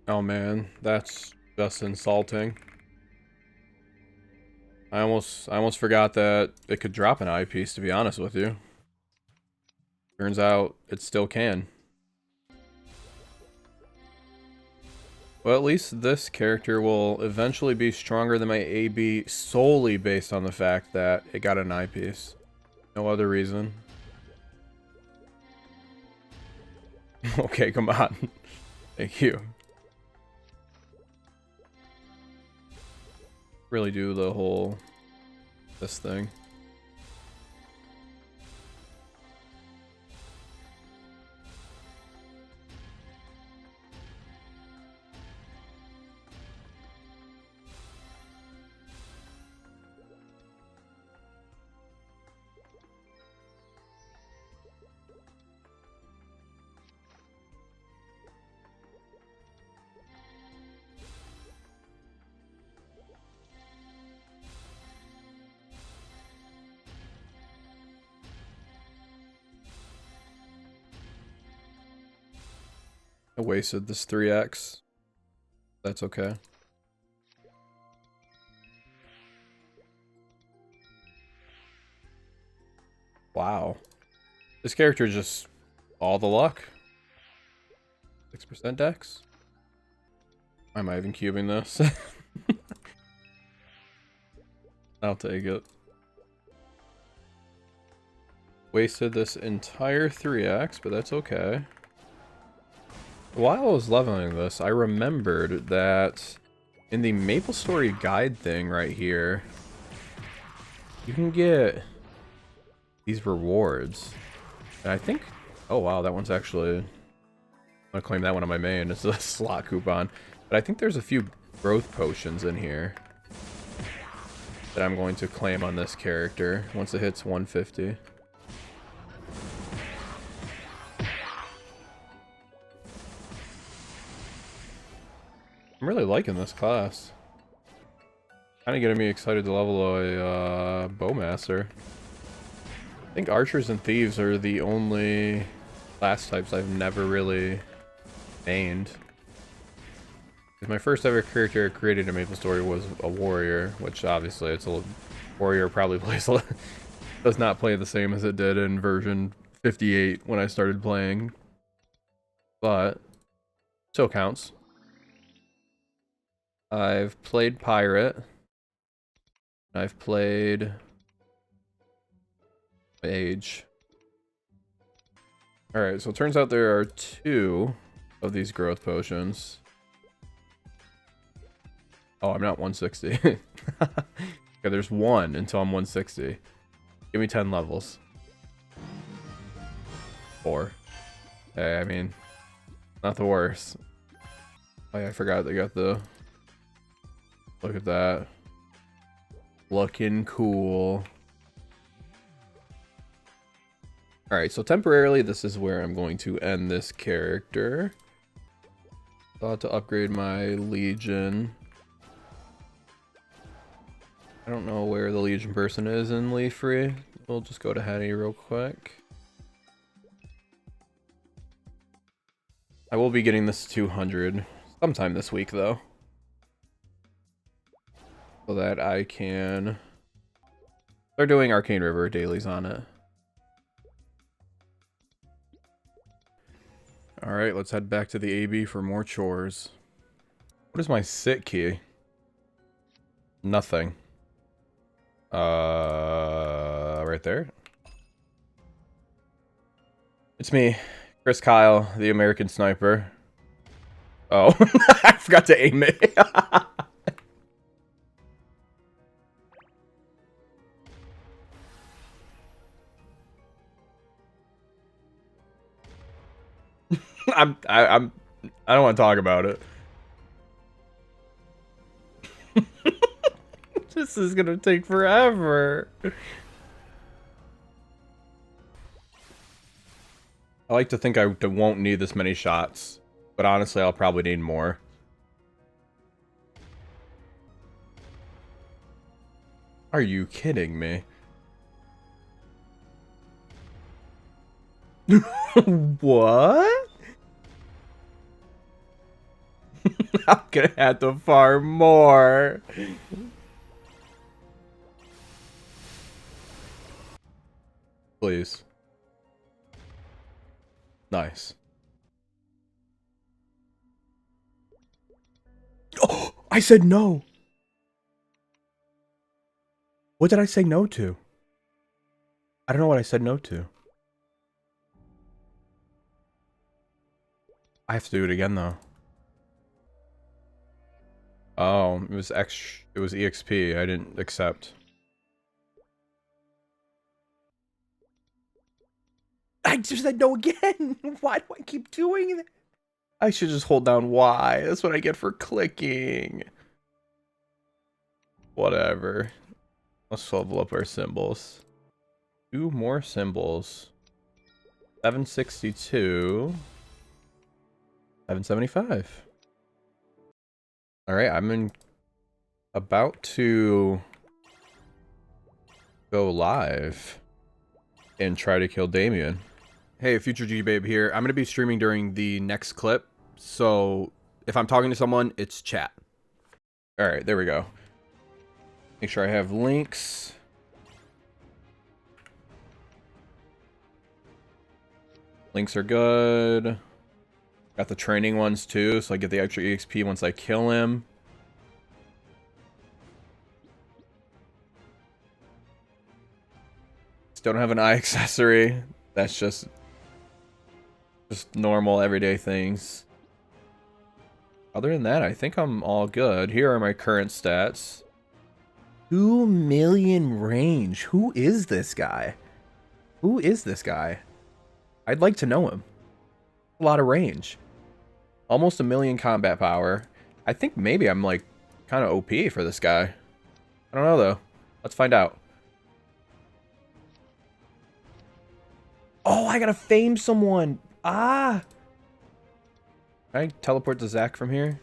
Oh man, that's just insulting. I almost forgot that it could drop an eyepiece, to be honest with you. Turns out it still can. Well, at least this character will eventually be stronger than my AB solely based on the fact that it got an eyepiece. No other reason. Okay, come on. Thank you. Really do the whole this thing. I wasted this 3x. That's okay. Wow. This character just all the luck. 6% dex? Why am I even cubing this? I'll take it. Wasted this entire 3x, but that's okay. While I was leveling this, I remembered that in the Maplestory guide thing right here, you can get these rewards. And I think, oh wow, that one's actually I'm gonna claim that one on my main. It's a slot coupon. But I think there's a few growth potions in here that I'm going to claim on this character once it hits 150. I'm really liking this class. Kind of getting me excited to level a Bowmaster. I think archers and thieves are the only class types I've never really mained. My first ever character I created in Maplestory was a warrior, which obviously it's a warrior probably plays does not play the same as it did in version 58 when I started playing, but still counts. I've played pirate. I've played mage. All right, so it turns out there are 2 of these growth potions. Oh, I'm not 160. Okay, there's 1 until I'm 160. Give me 10 levels. 4. Hey, I mean, not the worst. Oh yeah, I forgot they got the... Look at that. Looking cool. Alright, so temporarily this is where I'm going to end this character. Thought to upgrade my Legion. I don't know where the Legion person is in Leaf Free. We'll just go to Hattie real quick. I will be getting this 200 sometime this week though. So that I can start doing Arcane River dailies on it. Alright, let's head back to the AB for more chores. What is my sit key? Nothing. Right there. It's me, Chris Kyle, the American Sniper. Oh, I forgot to aim it. I don't want to talk about it. This is gonna take forever. I like to think I won't need this many shots, but honestly, I'll probably need more. Are you kidding me? What? I'm gonna have to farm more. Please. Nice. Oh, I said no. What did I say no to? I don't know what I said no to. I have to do it again though. Oh, it was EXP. I didn't accept. I just said no again. Why do I keep doing that? I should just hold down Y. That's what I get for clicking. Whatever. Let's level up our symbols. 2 more symbols. 762. 775. Alright, I'm about to go live and try to kill Damien. Hey, Future G Babe here. I'm going to be streaming during the next clip, so if I'm talking to someone, it's chat. Alright, there we go. Make sure I have links. Links are good. Got the training ones too, so I get the extra EXP once I kill him. Still don't have an eye accessory. That's just normal everyday things. Other than that, I think I'm all good. Here are my current stats. 2 million range. Who is this guy? Who is this guy? I'd like to know him. A lot of range. Almost 1,000,000 combat power. I think maybe I'm like kind of OP for this guy. I don't know though. Let's find out. Oh, I gotta fame someone. Ah. Can I teleport to Zach from here?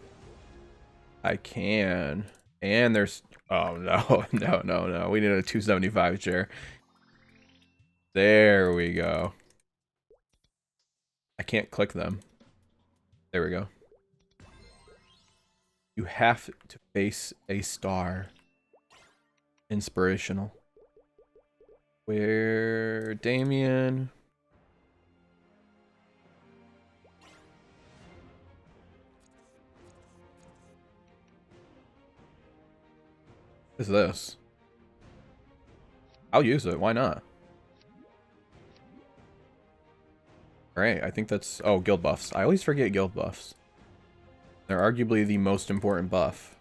I can. And there's... Oh, no. No. We need a 275 chair. There we go. I can't click them. There we go. You have to face a star. Inspirational. Where... Damien... What is this? I'll use it. Why not? Alright, I think that's... Oh, guild buffs. I always forget guild buffs. They're arguably the most important buff.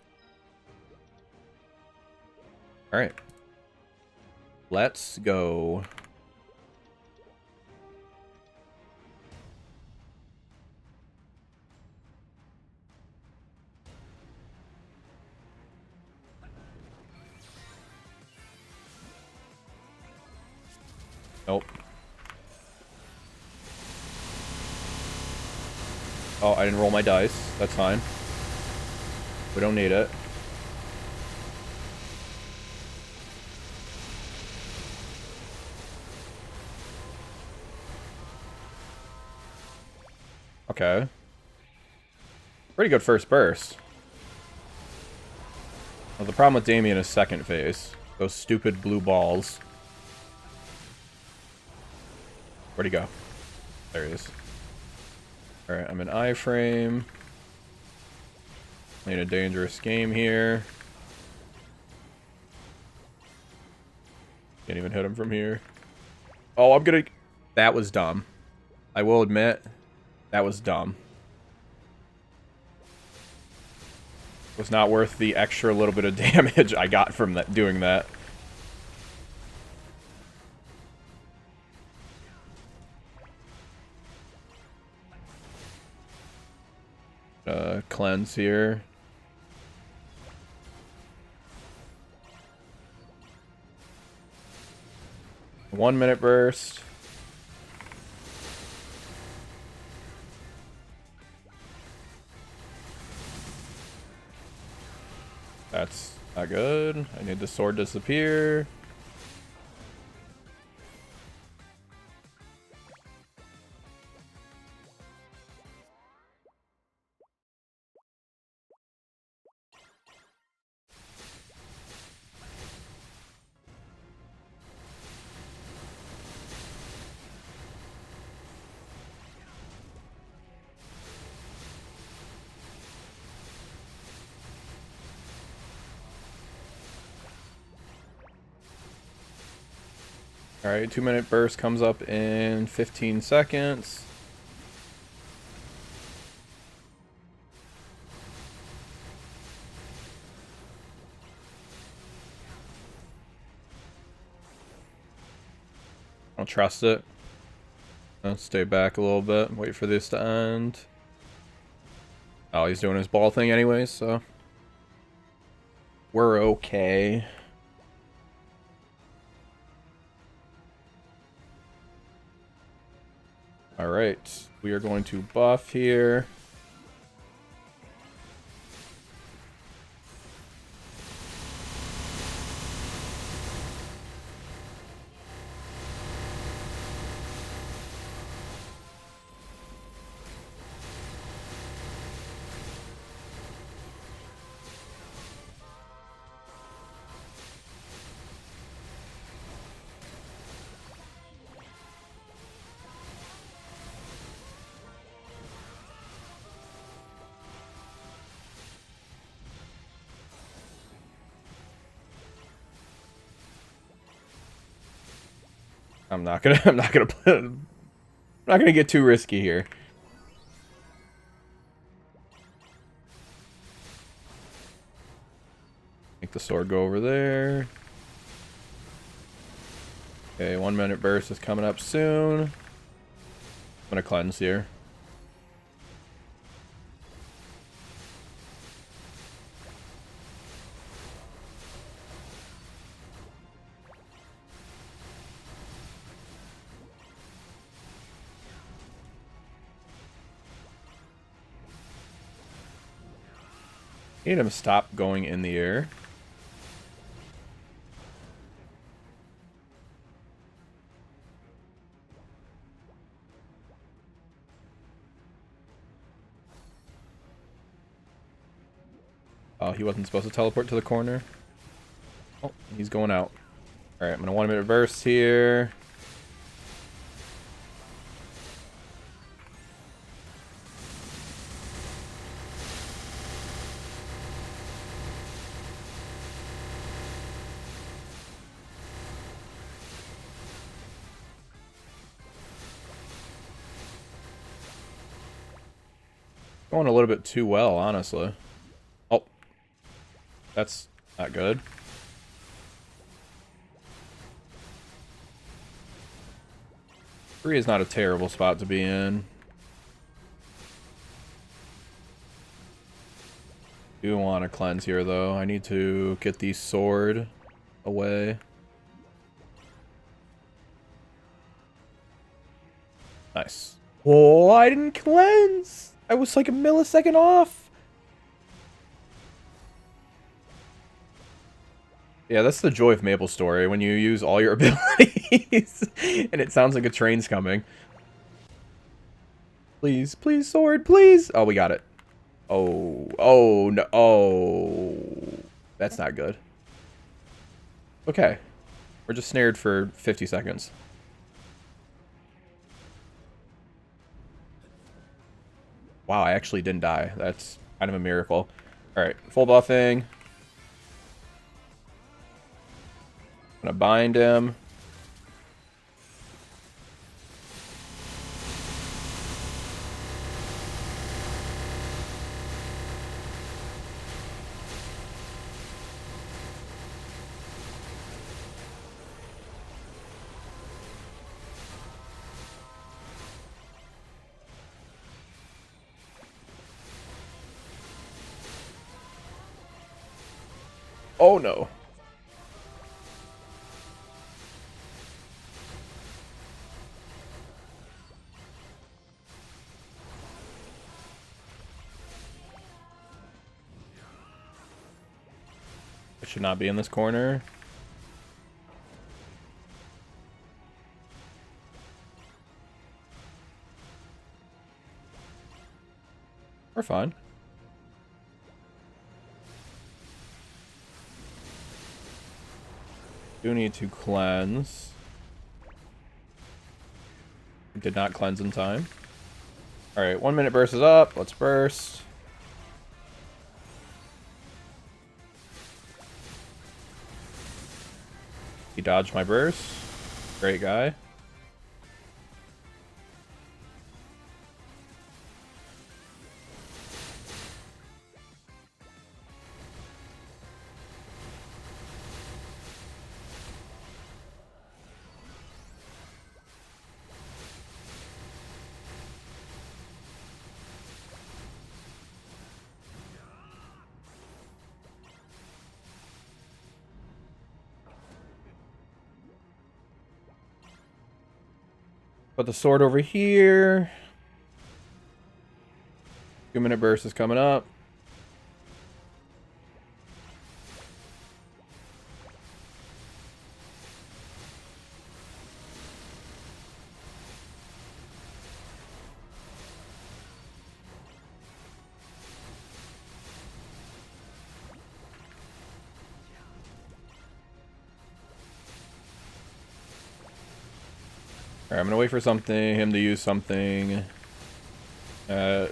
Alright. Let's go. Nope. Oh, I didn't roll my dice. That's fine. We don't need it. Okay. Pretty good first burst. Well, the problem with Damien is second phase. Those stupid blue balls. Where'd he go? There he is. Alright, I'm in iframe. Playing a dangerous game here. Can't even hit him from here. Oh, I'm gonna... That was dumb. I will admit, that was dumb. Was not worth the extra little bit of damage I got from that doing that. Cleanse here. One minute burst. That's not good. I need the sword to disappear. Alright, 2-minute burst comes up in 15 seconds. I'll trust it. I'll stay back a little bit, wait for this to end. Oh, he's doing his ball thing anyways, so we're okay. Alright, we are going to buff here. I'm not gonna get too risky here. Make the sword go over there. Okay, 1-minute burst is coming up soon. I'm gonna cleanse here. Need him to stop going in the air. Oh, he wasn't supposed to teleport to the corner. Oh, he's going out. Alright, I'm going to 1 minute burst here. Going a little bit too well, honestly. Oh. That's not good. Three is not a terrible spot to be in. Do want to cleanse here, though. I need to get the sword away. Nice. Oh, I didn't cleanse! I was like a millisecond off! Yeah, that's the joy of Maplestory, when you use all your abilities, and it sounds like a train's coming. Please, please, sword, please! Oh, we got it. Oh, oh, no, oh. That's not good. Okay. We're just snared for 50 seconds. Wow, I actually didn't die. That's kind of a miracle. Alright, full buffing. Gonna bind him. Oh no. I should not be in this corner. We're fine. Do need to cleanse. Did not cleanse in time. Alright, 1 minute burst is up. Let's burst. He dodged my burst. Great guy. Put the sword over here. 2 minute burst is coming up. Alright, I'm gonna wait for him to use something. Okay,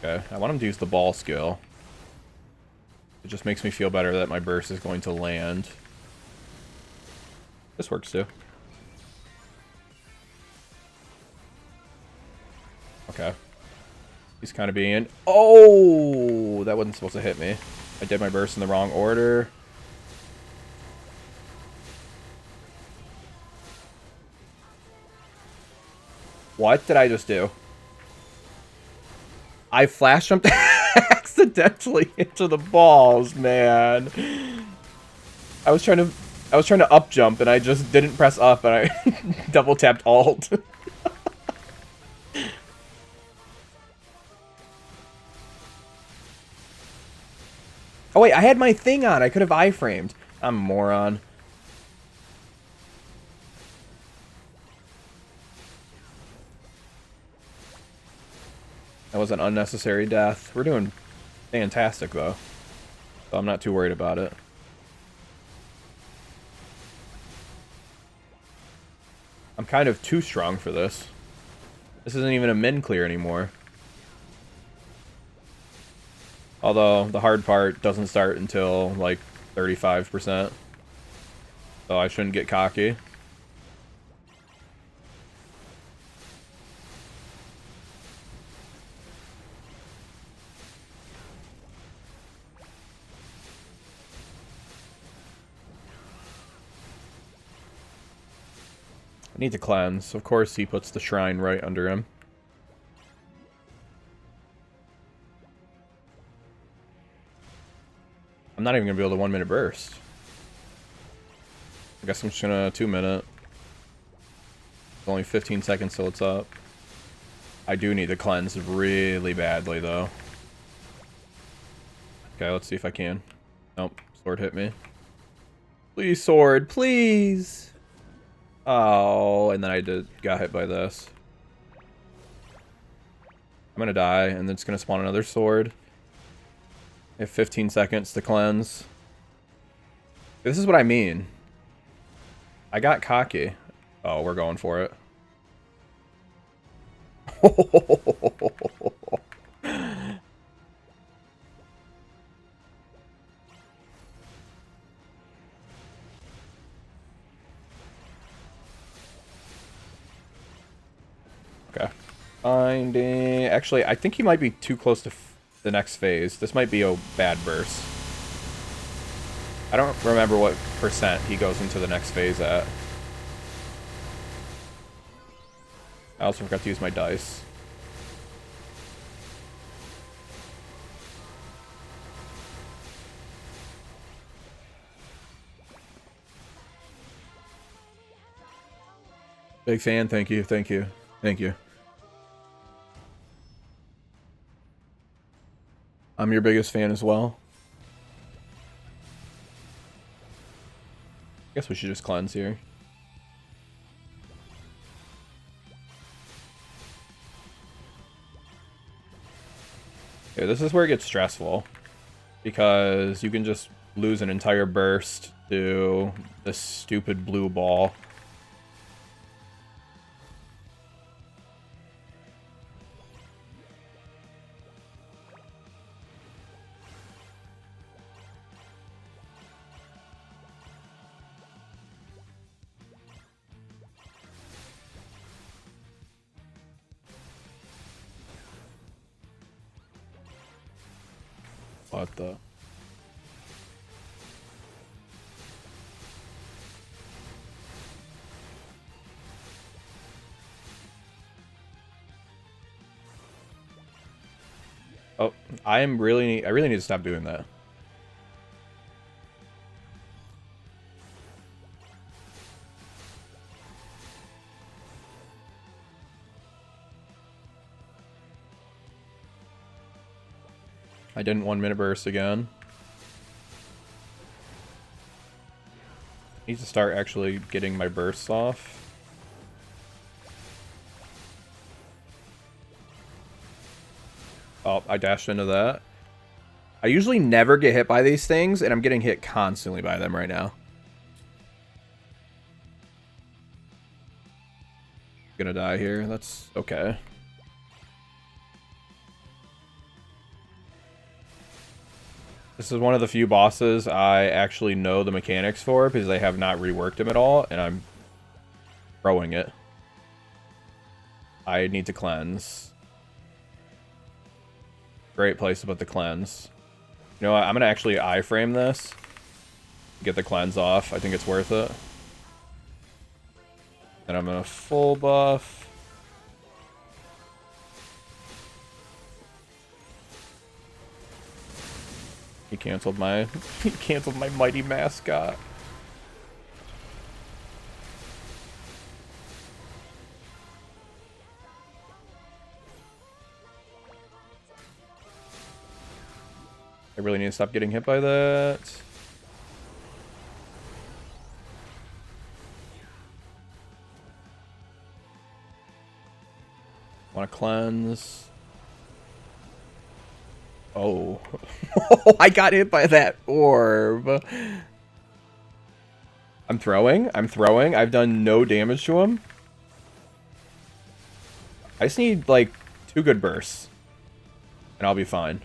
I want him to use the ball skill. It just makes me feel better that my burst is going to land. This works too. Okay. He's kind of being... Oh! That wasn't supposed to hit me. I did my burst in the wrong order. What did I just do? I flash jumped accidentally into the balls, man. I was trying to up jump and I just didn't press up and I double tapped alt. Oh wait, I had my thing on. I could have iframed. I'm a moron. That was an unnecessary death. We're doing fantastic though, so I'm not too worried about it. I'm kind of too strong for this. This isn't even a min clear anymore. Although, the hard part doesn't start until, like, 35%. So I shouldn't get cocky. I need to cleanse. Of course he puts the shrine right under him. I'm not even going to be able to 1 minute burst. I guess I'm just going to 2 minute. It's only 15 seconds till it's up. I do need to cleanse really badly though. Okay, let's see if I can. Nope, sword hit me. Please, sword, please! Oh, and then I got hit by this. I'm gonna die, and then it's gonna spawn another sword. I have 15 seconds to cleanse. This is what I mean. I got cocky. Oh, we're going for it. Okay. Finding... Actually, I think he might be too close to the next phase. This might be a bad burst. I don't remember what percent he goes into the next phase at. I also forgot to use my dice. Big fan, thank you, thank you, thank you. I'm your biggest fan as well. Guess we should just cleanse here. Okay, this is where it gets stressful. Because you can just lose an entire burst to this stupid blue ball. What the... Oh, I really need to stop doing that. I didn't 1 minute burst again. Need to start actually getting my bursts off. Oh, I dashed into that. I usually never get hit by these things, and I'm getting hit constantly by them right now. Gonna die here. That's okay. This is one of the few bosses I actually know the mechanics for, because they have not reworked him at all, and I'm throwing it. I need to cleanse. Great place to put the cleanse. You know what? I'm going to actually iframe this. Get the cleanse off. I think it's worth it. And I'm going to full buff. He canceled my mighty mascot. I really need to stop getting hit by that. Want to cleanse. Oh. I got hit by that orb. I'm throwing. I've done no damage to him. I just need, like, 2 good bursts. And I'll be fine.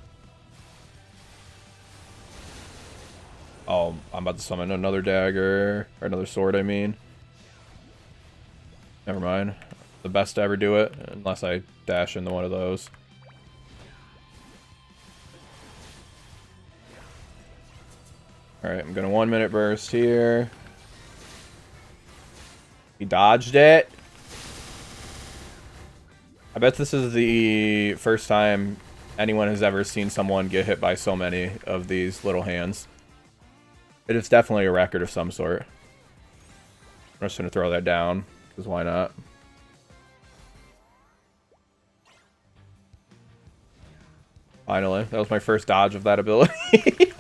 Oh, I'm about to summon another dagger. Or another sword, I mean. Never mind. The best to ever do it. Unless I dash into one of those. Alright, I'm gonna 1 minute burst here. He dodged it. I bet this is the first time anyone has ever seen someone get hit by so many of these little hands. It is definitely a record of some sort. I'm just gonna throw that down, because why not? Finally, that was my first dodge of that ability.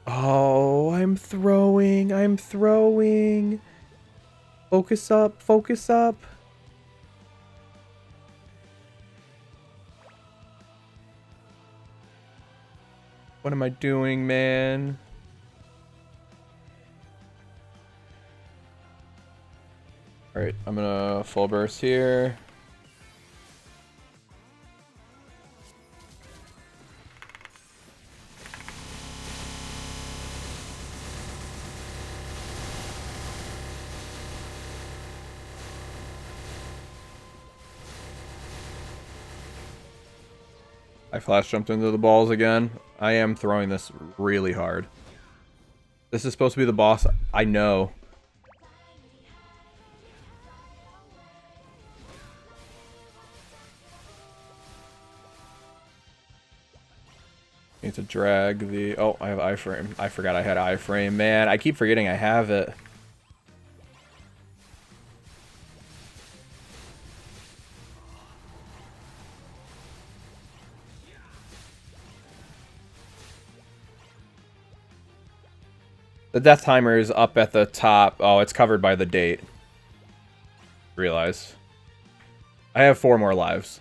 Oh, I'm throwing. Focus up. What am I doing, man? Alright, I'm gonna full burst here. I flash jumped into the balls again. I am throwing this really hard. This is supposed to be the boss. I know. Need to drag the... Oh, I have iframe. I forgot I had iframe. Man, I keep forgetting I have it. The death timer is up at the top. Oh, it's covered by the date. Realize. I have 4 more lives.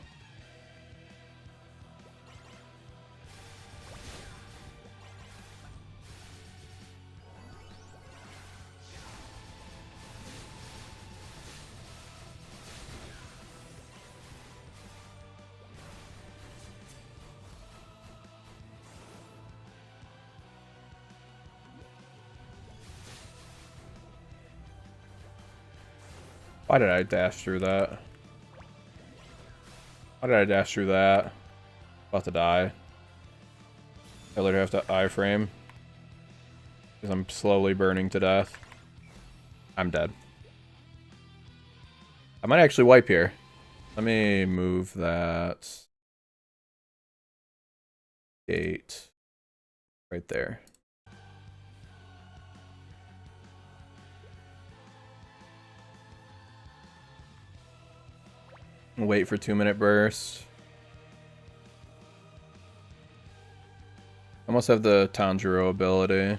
Why did I dash through that? Why did I dash through that? About to die. I literally have to iframe. Because I'm slowly burning to death. I'm dead. I might actually wipe here. Let me move that gate right there. Wait for 2-minute burst. I almost have the Tanjiro ability.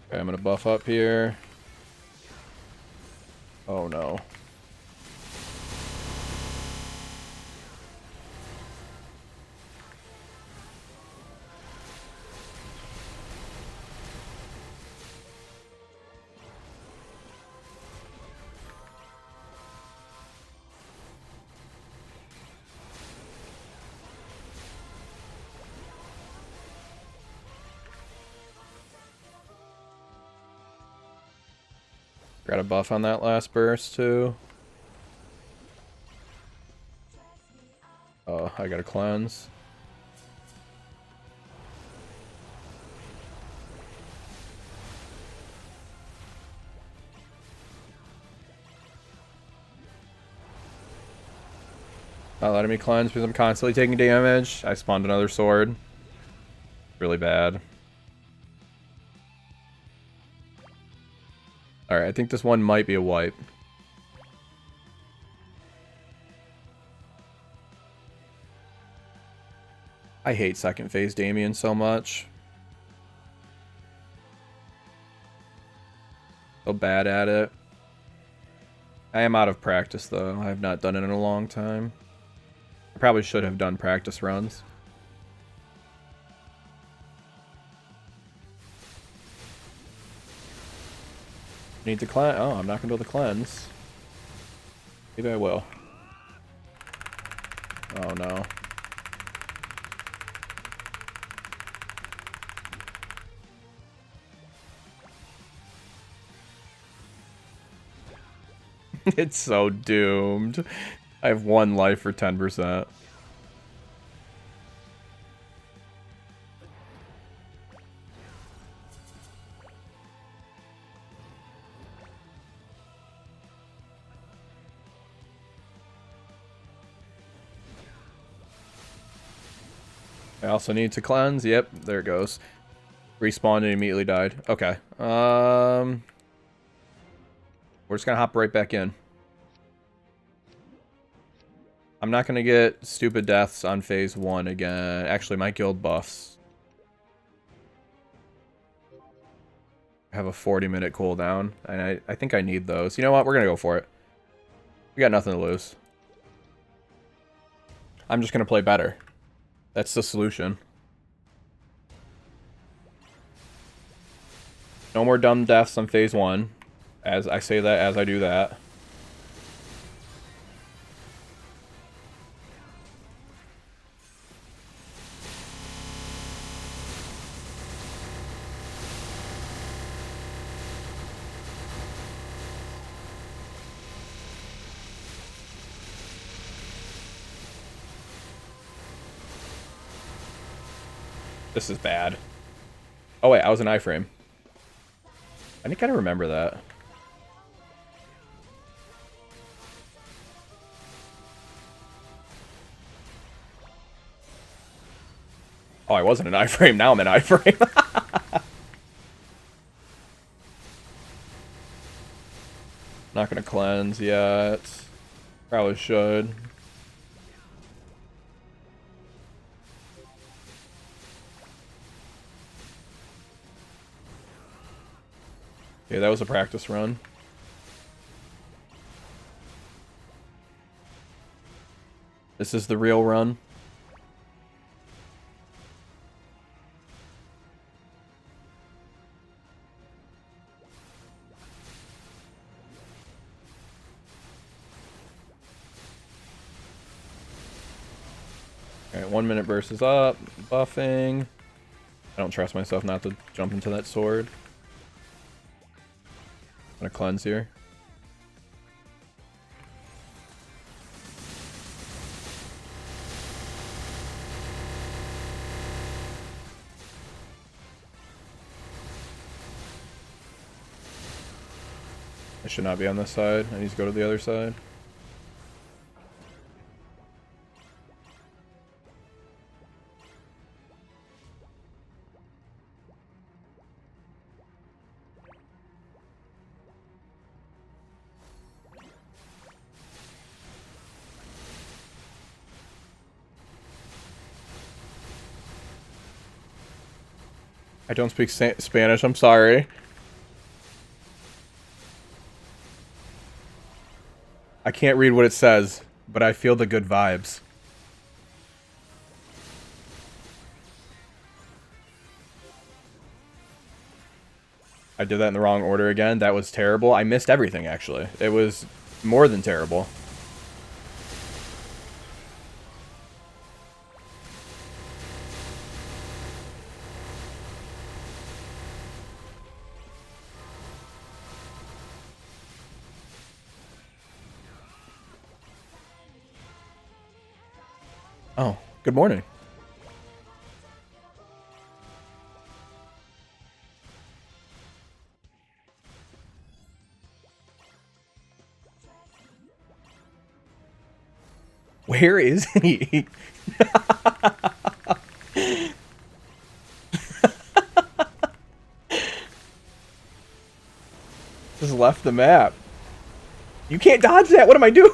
Okay, I'm gonna buff up here. Oh no. Got a buff on that last burst too. Oh, I gotta cleanse. Not letting me cleanse because I'm constantly taking damage. I spawned another sword. Really bad. Alright, I think this one might be a wipe. I hate second phase Damien so much. So bad at it. I am out of practice though. I have not done it in a long time. I probably should have done practice runs. Need to cleanse. Oh, I'm not going to do the cleanse. Maybe I will. Oh no. It's so doomed. I have 1 life for 10%. I also need to cleanse. Yep, there it goes. Respawned and immediately died. Okay. We're just gonna hop right back in. I'm not gonna get stupid deaths on phase 1 again. Actually, my guild buffs have a 40-minute cooldown, and I think I need those. You know what? We're gonna go for it. We got nothing to lose. I'm just gonna play better. That's the solution. No more dumb deaths on phase 1. As I say that, as I do that. This is bad. Oh wait, I was an iframe. I think I remember that. Oh, I wasn't an iframe, now I'm an iframe. Not gonna cleanse yet. Probably should. Okay, that was a practice run. This is the real run. Alright, 1 minute burst is up. Buffing. I don't trust myself not to jump into that sword. I'm gonna cleanse here. I should not be on this side. I need to go to the other side. I don't speak Spanish, I'm sorry. I can't read what it says, but I feel the good vibes. I did that in the wrong order again. That was terrible. I missed everything, actually. It was more than terrible. Oh, good morning. Where is he? Just left the map. You can't dodge that. What am I doing?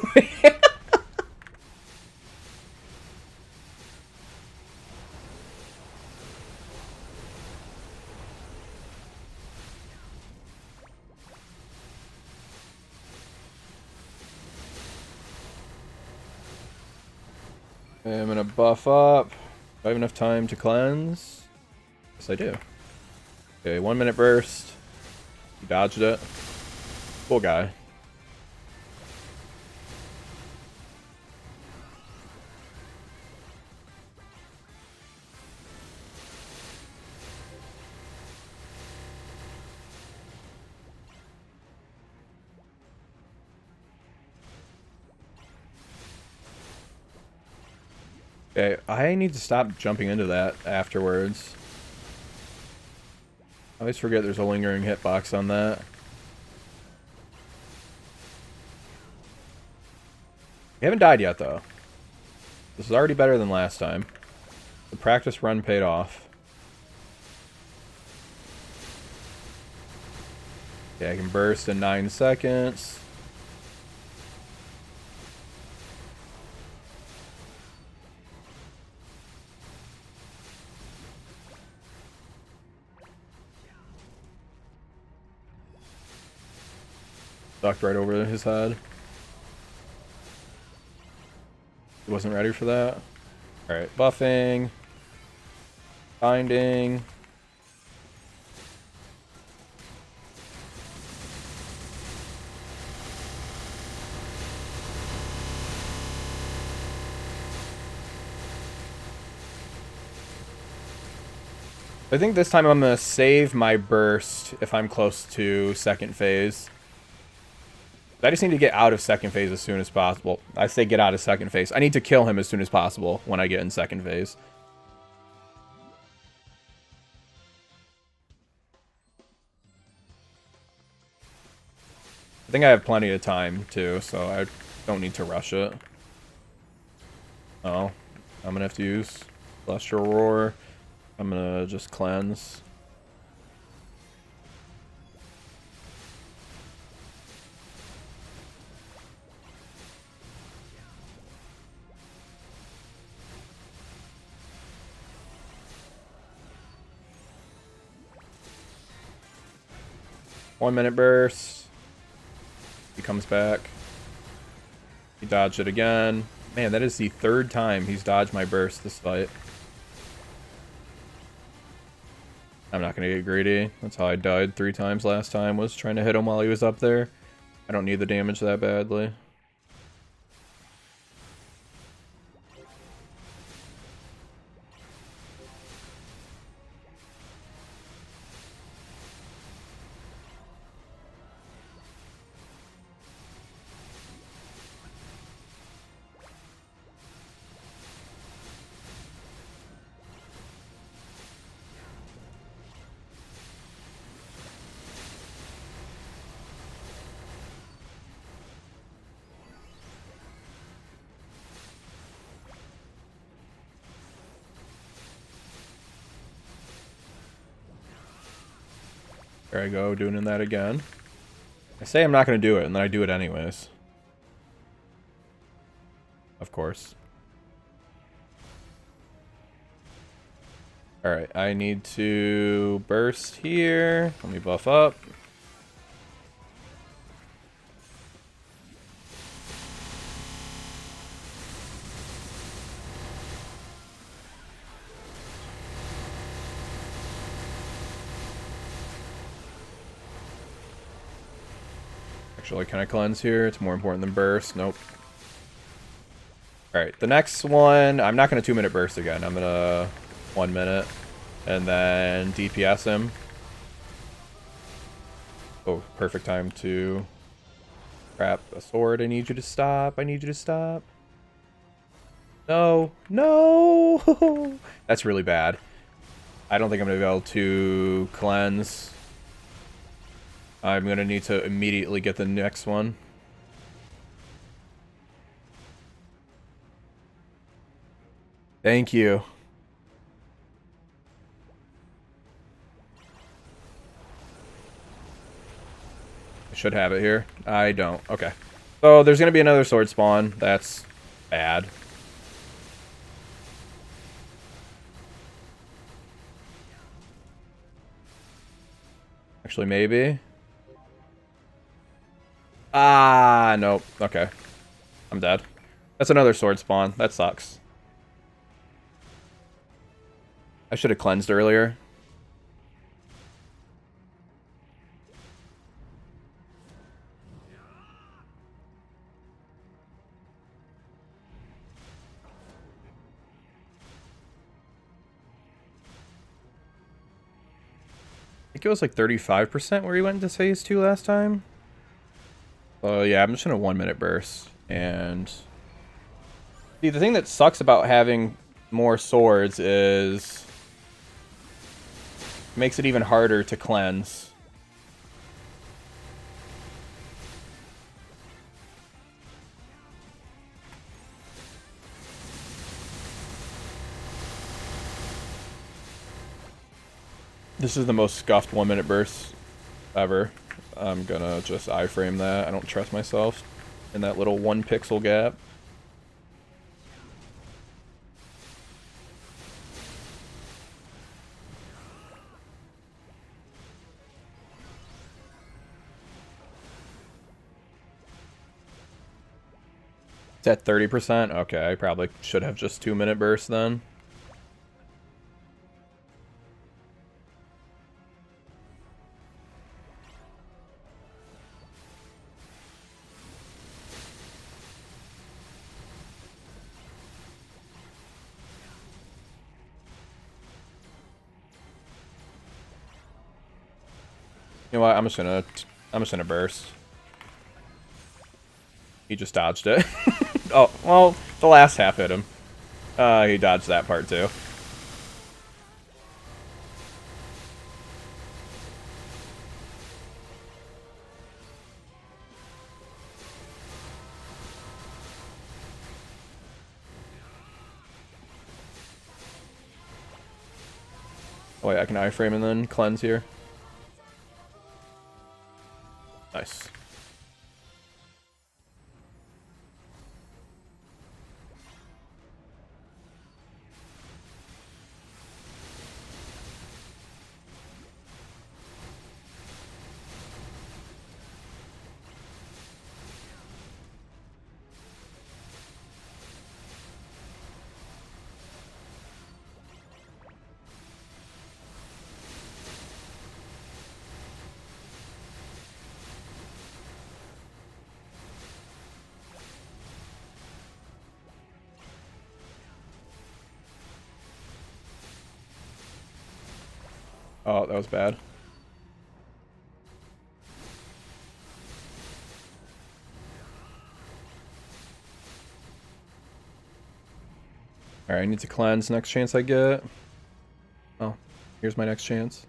I'm gonna buff up. Do I have enough time to cleanse? Yes, I do. Okay, 1 minute burst. You dodged it. Cool guy. Okay, I need to stop jumping into that afterwards. I always forget there's a lingering hitbox on that. We haven't died yet, though. This is already better than last time. The practice run paid off. Okay, I can burst in 9 seconds. Ducked right over his head. He wasn't ready for that. Alright, buffing. Binding. I think this time I'm going to save my burst if I'm close to second phase. I just need to get out of second phase as soon as possible. I say get out of second phase. I need to kill him as soon as possible when I get in second phase. I think I have plenty of time, too, so I don't need to rush it. Oh, I'm going to have to use Celestial Roar. I'm going to just cleanse. One minute burst. He comes back. He dodged it again. Man, that is the third time he's dodged my burst this fight. I'm not going to get greedy. That's how I died 3 times last time, was trying to hit him while he was up there. I don't need the damage that badly. There I go, doing that again. I say I'm not going to do it, and then I do it anyways. Of course. Alright, I need to burst here. Let me buff up. Actually, can I cleanse here? It's more important than burst. Nope. Alright, the next one, I'm not going to 2-minute burst again. I'm going to 1 minute. And then DPS him. Oh, perfect time to crap a sword. I need you to stop. I need you to stop. No. No! That's really bad. I don't think I'm going to be able to cleanse. I'm going to need to immediately get the next one. Thank you. I should have it here. I don't. Okay. So there's going to be another sword spawn. That's bad. Actually, maybe. Ah, nope. Okay. I'm dead. That's another sword spawn. That sucks. I should have cleansed earlier. I think it was like 35% where he went into phase 2 last time. Oh yeah, I'm just in a 1-minute burst. And see, the thing that sucks about having more swords is it makes it even harder to cleanse. This is the most scuffed 1-minute burst ever. I'm gonna just iframe that. I don't trust myself in that little 1 pixel gap. It's at 30%? Okay, I probably should have just 2-minute burst then. You know what? I'm just gonna burst. He just dodged it. Oh, well, the last half hit him. He dodged that part too. Oh wait, I can iframe and then cleanse here. Nice. Oh, that was bad. Alright, I need to cleanse next chance I get. Oh, here's my next chance.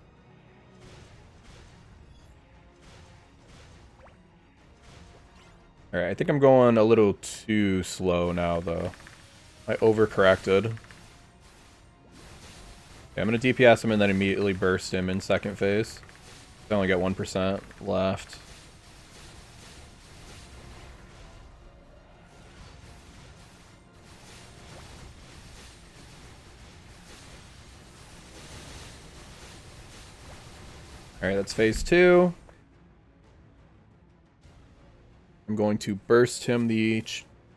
Alright, I think I'm going a little too slow now, though. I overcorrected. Yeah, I'm going to DPS him and then immediately burst him in second phase. I only got 1% left. Alright, that's phase 2. I'm going to burst him the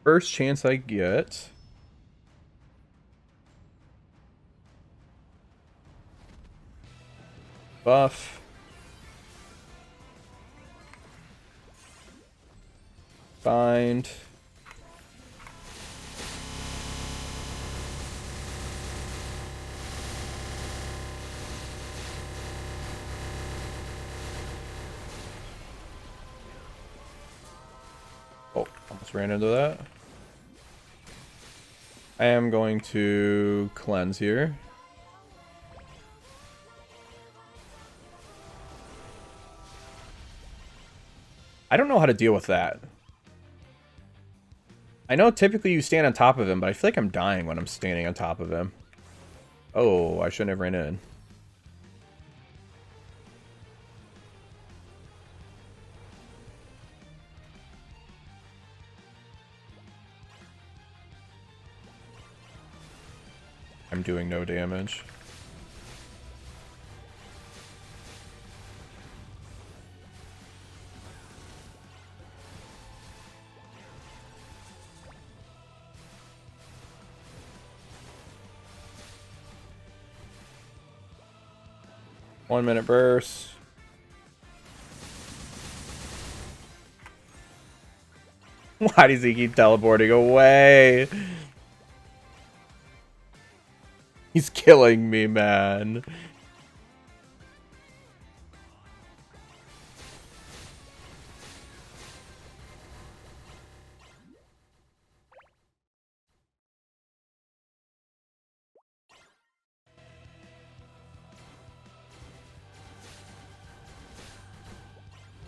first chance I get. Buff. Bind. Oh, almost ran into that. I am going to cleanse here. I don't know how to deal with that. I know typically you stand on top of him, but I feel like I'm dying when I'm standing on top of him. Oh, I shouldn't have ran in. I'm doing no damage. One minute burst. Why does he keep teleporting away? He's killing me, man.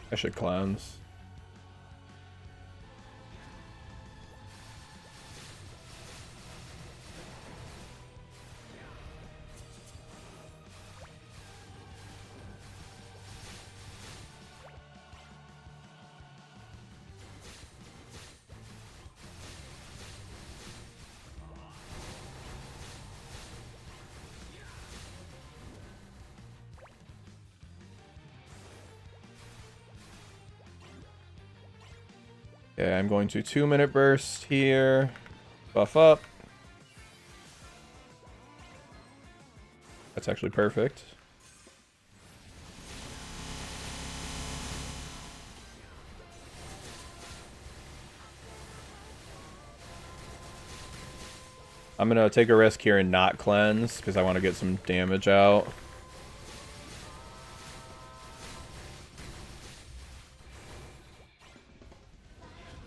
I should cleanse. Okay, I'm going to 2-minute burst here. Buff up. That's actually perfect. I'm gonna take a risk here and not cleanse because I want to get some damage out.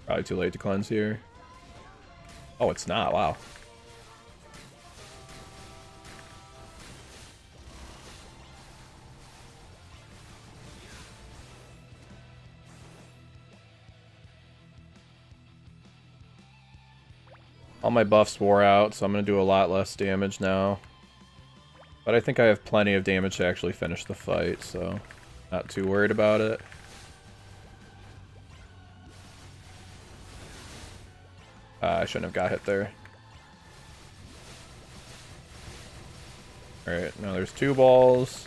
Probably too late to cleanse here. Oh, it's not. Wow. All my buffs wore out, so I'm going to do a lot less damage now. But I think I have plenty of damage to actually finish the fight, so not too worried about it. I shouldn't have got hit there. Alright, now there's 2 balls.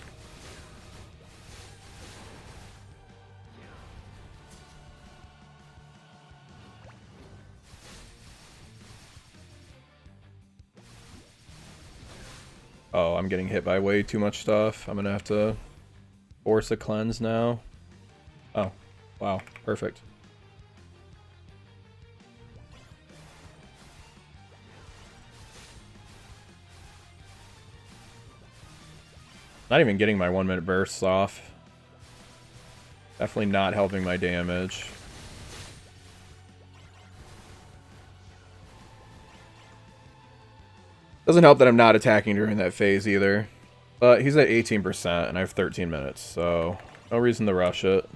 Oh, I'm getting hit by way too much stuff. I'm gonna have to force a cleanse now. Oh, wow, perfect. Not even getting my 1-minute bursts off. Definitely not helping my damage. Doesn't help that I'm not attacking during that phase either. But he's at 18% and I have 13 minutes, so no reason to rush it.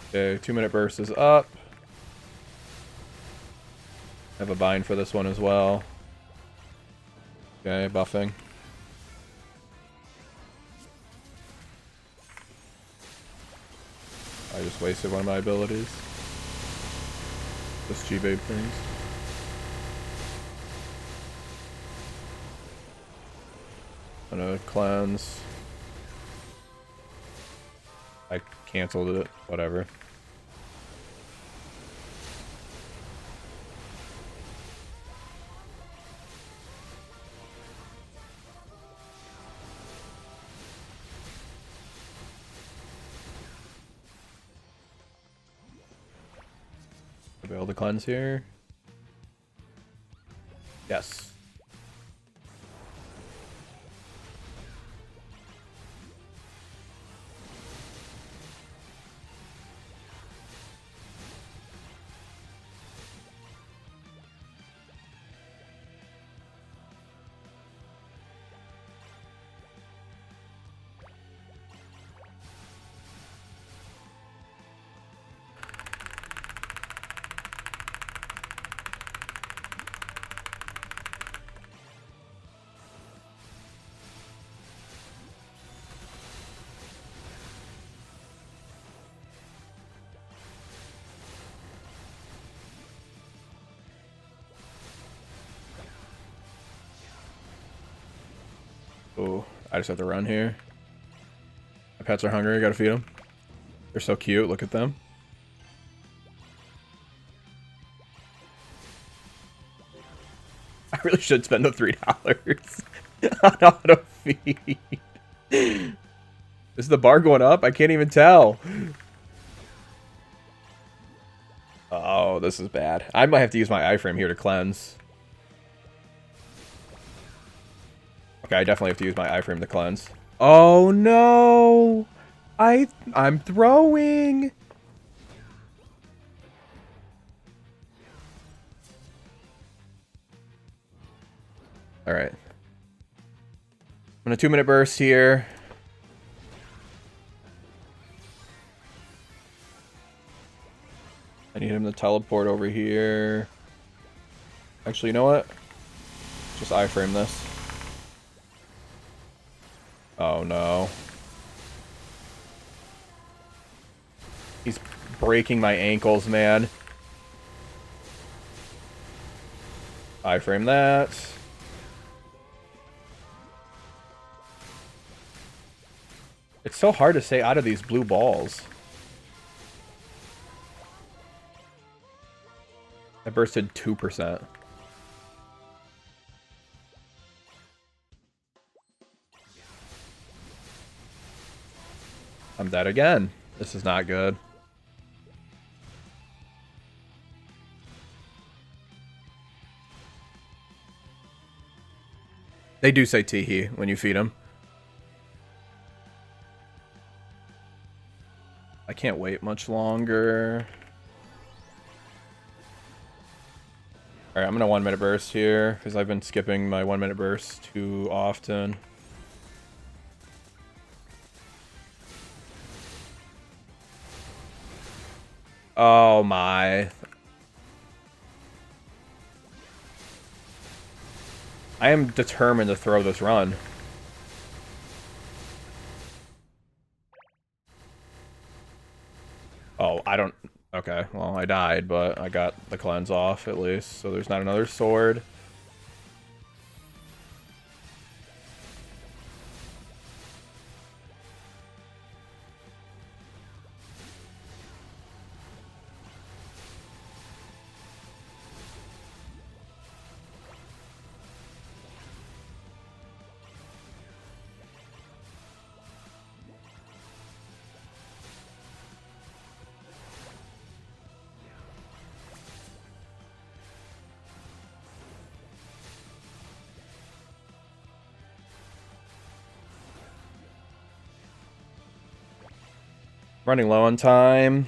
Okay, 2-minute burst is up. I have a bind for this one as well. Okay, buffing. I just wasted one of my abilities. Just G-Babe things. I'm gonna cleanse. I canceled it. Whatever. I'll be able to cleanse here. Yes. Oh, I just have to run here. My pets are hungry. I gotta feed them. They're so cute. Look at them. I really should spend the $3 on auto feed. Is the bar going up? I can't even tell. Oh, this is bad. I might have to use my iframe here to cleanse. Okay, I definitely have to use my iframe to cleanse. Oh no! I'm throwing. All right. I'm in a 2-minute burst here. I need him to teleport over here. Actually, you know what? Just iframe this. Oh no. He's breaking my ankles, man. Iframe that. It's so hard to stay out of these blue balls. I bursted 2%. I'm dead again. This is not good. They do say teehee when you feed them. I can't wait much longer. Alright, I'm gonna 1-minute burst here, because I've been skipping my 1-minute burst too often. Oh my. I am determined to throw this run. Oh, I don't... Okay, well, I died, but I got the cleanse off, at least. So there's not another sword. Running low on time.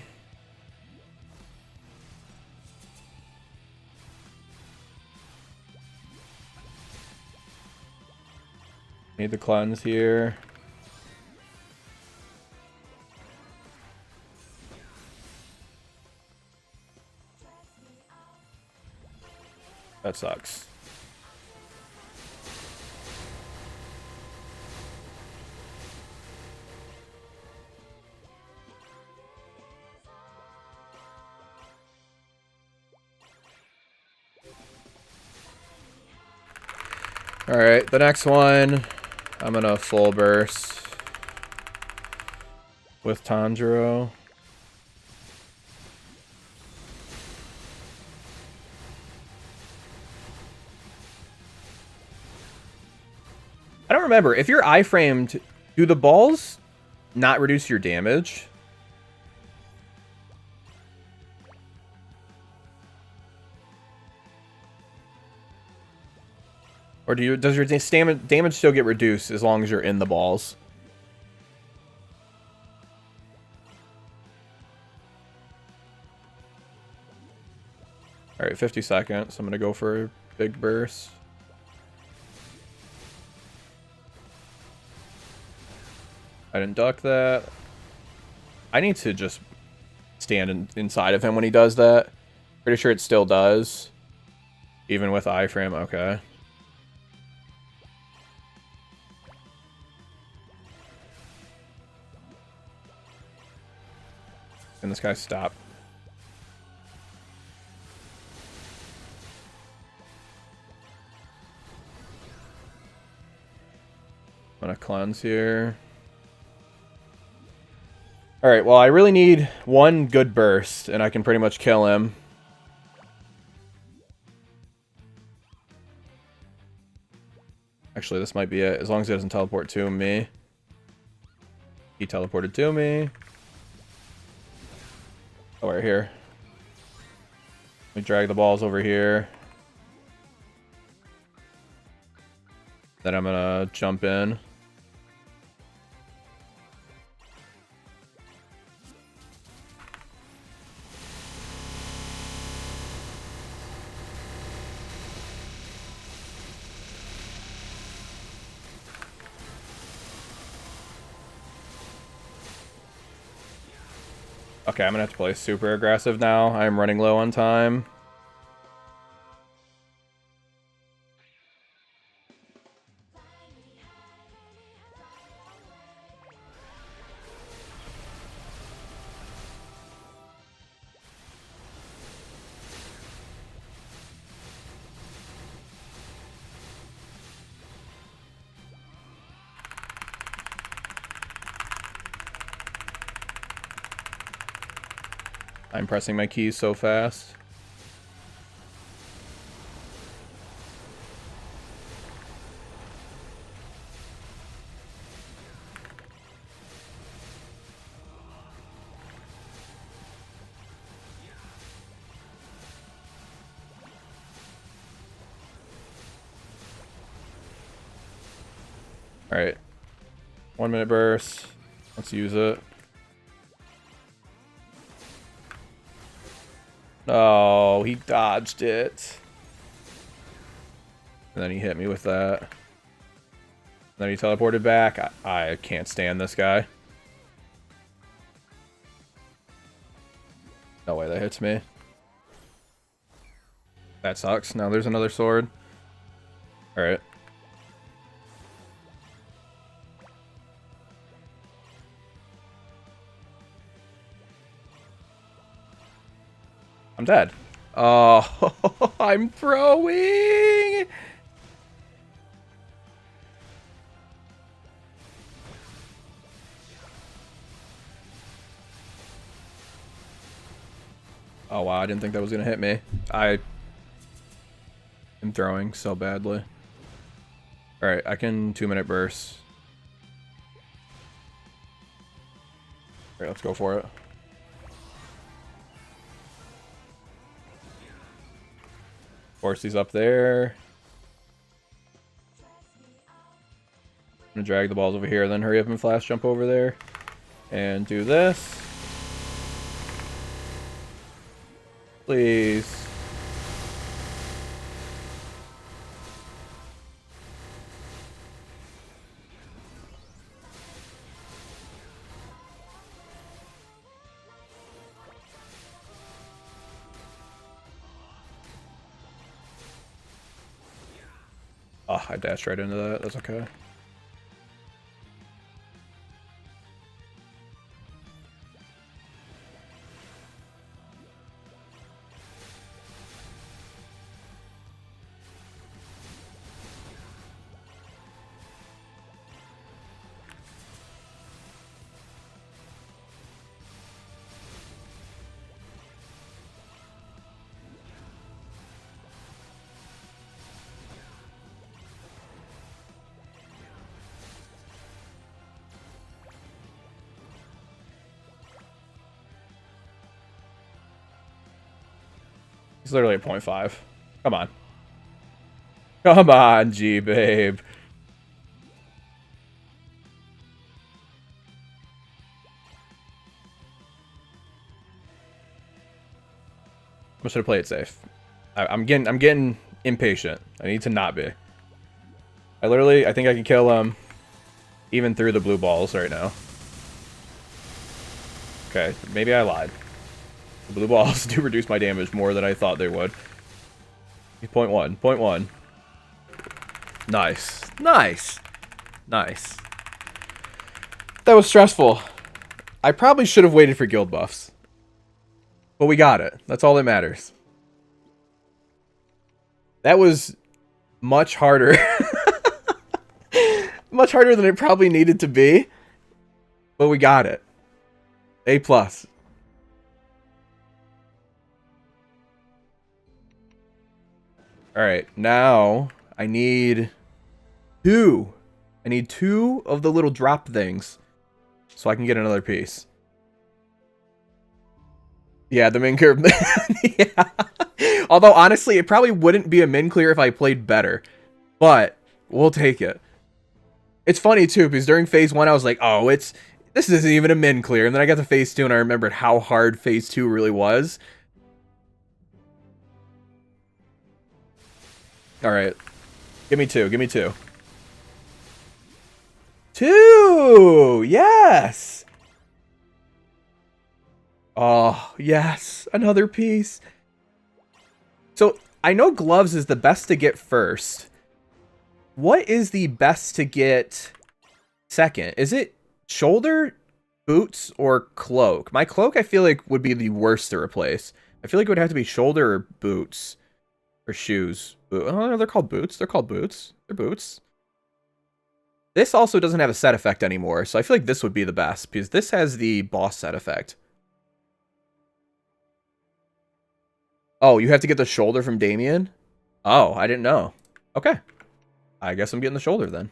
Need the cleanse here. That sucks. Alright, the next one, I'm gonna full burst with Tanjiro. I don't remember. If you're iframed, do the balls not reduce your damage? Or does your damage still get reduced as long as you're in the balls? Alright, 50 seconds. I'm gonna go for a big burst. I didn't duck that. I need to just stand inside of him when he does that. Pretty sure it still does. Even with iframe, okay. Can this guy stop? I'm gonna cleanse here. Alright, well, I really need one good burst, and I can pretty much kill him. Actually, this might be it, as long as he doesn't teleport to me. He teleported to me. Oh, right here. Let me drag the balls over here. Then I'm gonna jump in. Okay, I'm gonna have to play super aggressive now. I'm running low on time. I'm pressing my keys so fast. Alright. 1 minute burst. Let's use it. Oh, he dodged it. And then he hit me with that. And then he teleported back. I can't stand this guy. No way that hits me. That sucks. Now there's another sword. Alright. I'm dead. Oh, I'm throwing! Oh wow, I didn't think that was gonna hit me. I am throwing so badly. Alright, I can 2-minute burst. Alright, let's go for it. Force these up there. I'm gonna drag the balls over here, then hurry up and flash jump over there. And do this. Please. Oh, I dashed right into that. That's okay. He's literally at 0.5. Come on. Come on, G, babe. I should have played it safe. I'm getting impatient. I need to not be. I think I can kill him even through the blue balls right now. Okay, maybe I lied. The blue balls do reduce my damage more than I thought they would. 0.1. 0.1. Nice. Nice. Nice. That was stressful. I probably should have waited for guild buffs. But we got it. That's all that matters. That was much harder. Much harder than it probably needed to be. But we got it. A+. Alright, now I need 2. I need 2 of the little drop things. So I can get another piece. Yeah, the min clear. Yeah. Although, honestly, it probably wouldn't be a min clear if I played better. But, we'll take it. It's funny, too, because during Phase 1, I was like, oh, this isn't even a min clear. And then I got to Phase 2, and I remembered how hard Phase 2 really was. Alright. Give me 2. Give me 2. 2! Yes! Oh, yes. Another piece. So, I know gloves is the best to get first. What is the best to get second? Is it shoulder, boots, or cloak? My cloak, I feel like, would be the worst to replace. I feel like it would have to be shoulder or boots. Or shoes. Oh, no, they're called boots. They're called boots. They're boots. This also doesn't have a set effect anymore, so I feel like this would be the best, because this has the boss set effect. Oh, you have to get the shoulder from Damien? Oh, I didn't know. Okay. I guess I'm getting the shoulder then.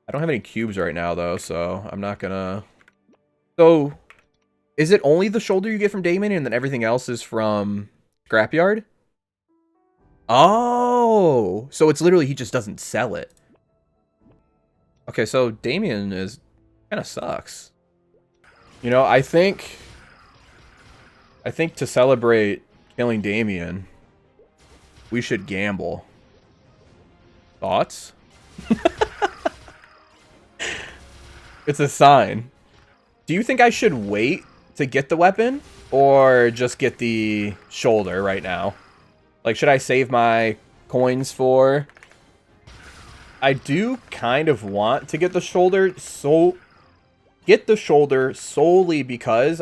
I don't have any cubes right now, though, so I'm not gonna... So, is it only the shoulder you get from Damien, and then everything else is from Scrapyard? Oh! So it's literally he just doesn't sell it. Okay, so Damien is... kind of sucks. You know, I think to celebrate killing Damien, we should gamble. Thoughts? It's a sign. Do you think I should wait to get the weapon? Or just get the shoulder right now? Like, should I save my coins for... I do kind of want to get the shoulder, so... Get the shoulder solely because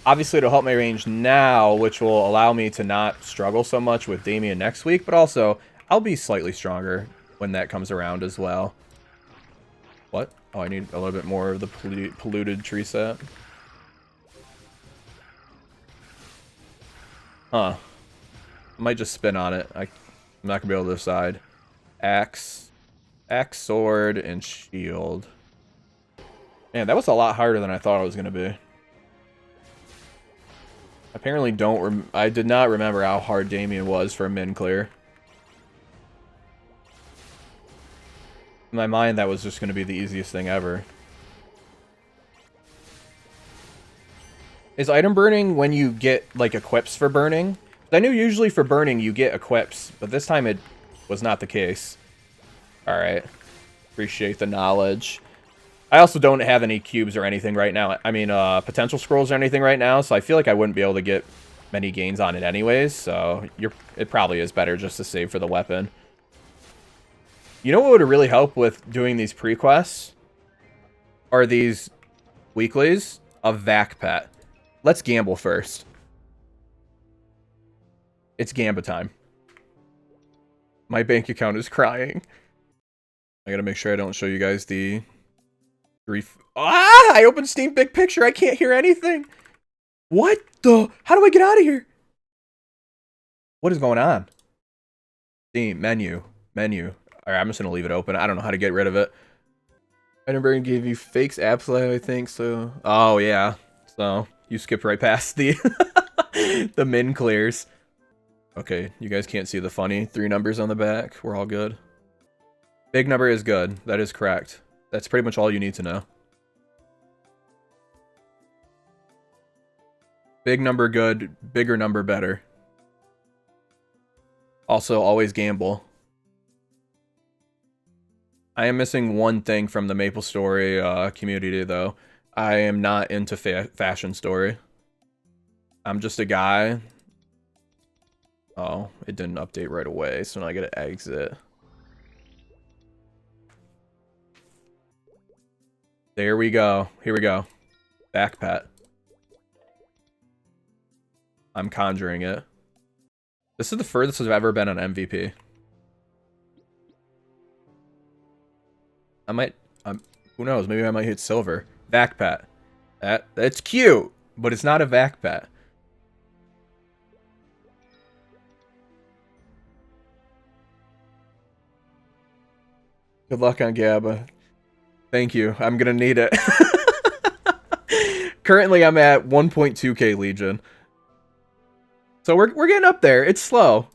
obviously, it'll help my range now, which will allow me to not struggle so much with Damien next week, but also, I'll be slightly stronger when that comes around as well. What? Oh, I need a little bit more of the polluted tree set. Huh. I might just spin on it. I'm not going to be able to decide. Axe, sword, and shield. Man, that was a lot harder than I thought it was going to be. Apparently I did not remember how hard Damien was for a min clear. In my mind, that was just going to be the easiest thing ever. Is item burning when you get, like, equips for burning? I knew usually for burning you get equips, but this time it was not the case. Alright. Appreciate the knowledge. I also don't have any cubes or anything right now. I mean, potential scrolls or anything right now, so I feel like I wouldn't be able to get many gains on it anyways, so it probably is better just to save for the weapon. You know what would really help with doing these pre-quests? Are these weeklies? A vac pet. Let's gamble first. It's GAMBA time. My bank account is crying. I gotta make sure I don't show you guys the... I opened Steam Big Picture. I can't hear anything. What the? How do I get out of here? What is going on? Steam menu. Alright, I'm just gonna leave it open. I don't know how to get rid of it. Edinburgh gave you fakes absolutely, I think so. Oh yeah. So you skipped right past the the min clears. Okay, you guys can't see the funny 3 numbers on the back. We're all good. Big number is good. That is correct. That's pretty much all you need to know. Big number good, bigger number better. Also, always gamble. I am missing one thing from the Maplestory community, though. I am not into fashion story. I'm just a guy. Oh, it didn't update right away, so now I gotta exit. There we go. Here we go. Backpat. I'm conjuring it. This is the furthest I've ever been on MVP. I might, who knows, maybe I might hit silver. Vac pet. That's cute, but it's not a vac pet. Good luck on GABA. Thank you. I'm gonna need it. Currently, I'm at 1.2k Legion. So we're getting up there. It's slow.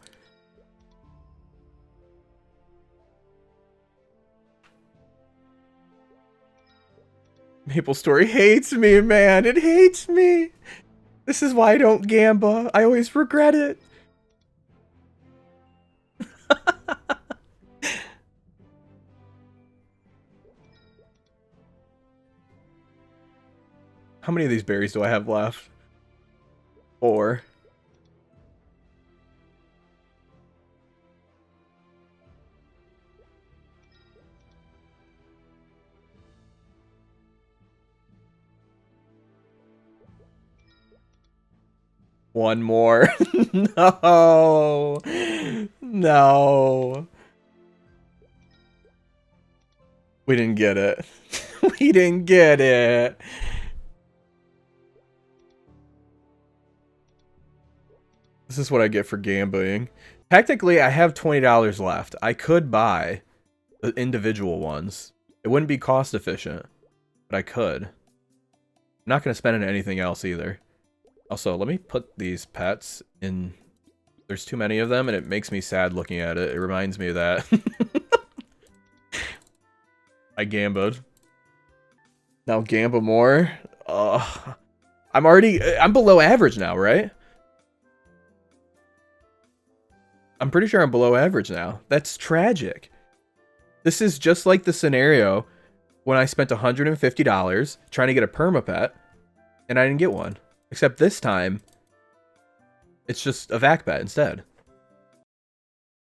Maplestory hates me, man. It hates me. This is why I don't gamba. I always regret it. How many of these berries do I have left? 4. One more. No. No. We didn't get it. We didn't get it. This is what I get for gambling. Technically, I have $20 left. I could buy the individual ones. It wouldn't be cost efficient, but I could. I'm not going to spend it on anything else either. Also, let me put these pets in. There's too many of them, and it makes me sad looking at it. It reminds me of that. I gambled. Now gamba more. I'm below average now, right? I'm pretty sure I'm below average now. That's tragic. This is just like the scenario when I spent $150 trying to get a permapet, and I didn't get one. Except this time, it's just a vac pet instead.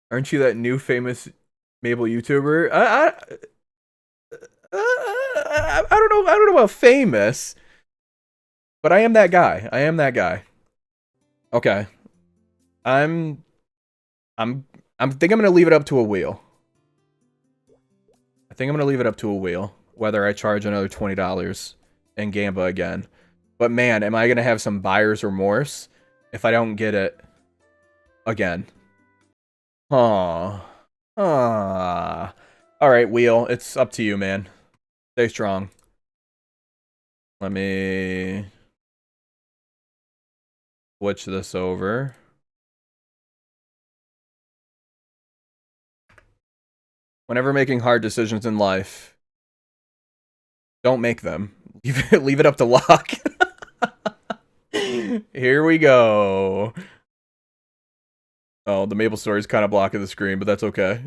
Aren't you that new famous Mabel YouTuber? I don't know. I don't know about famous, but I am that guy. I am that guy. Okay, I think I'm gonna leave it up to a wheel. I think I'm gonna leave it up to a wheel whether I charge another $20 and gamba again. But man, am I gonna have some buyer's remorse if I don't get it again? All right, wheel. It's up to you, man. Stay strong. Let me switch this over. Whenever making hard decisions in life, don't make them. Leave it up to luck. Here we go. Oh, the Maplestory is kind of blocking the screen, but that's okay.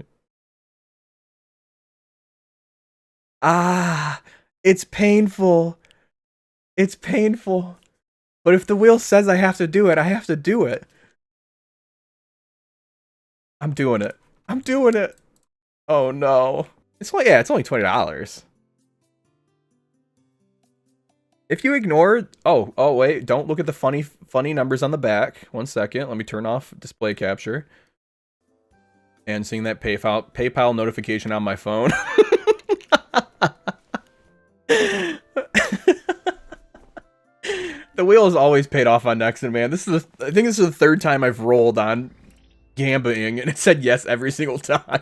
Ah, it's painful. It's painful. But if the wheel says I have to do it, I have to do it. I'm doing it. I'm doing it. Oh no. It's only $20. If you ignore, oh wait, don't look at the funny numbers on the back. 1 second, let me turn off display capture. And seeing that PayPal notification on my phone. The wheel is always paid off on Nexon, man. I think this is the 3rd time I've rolled on gambling, and it said yes every single time.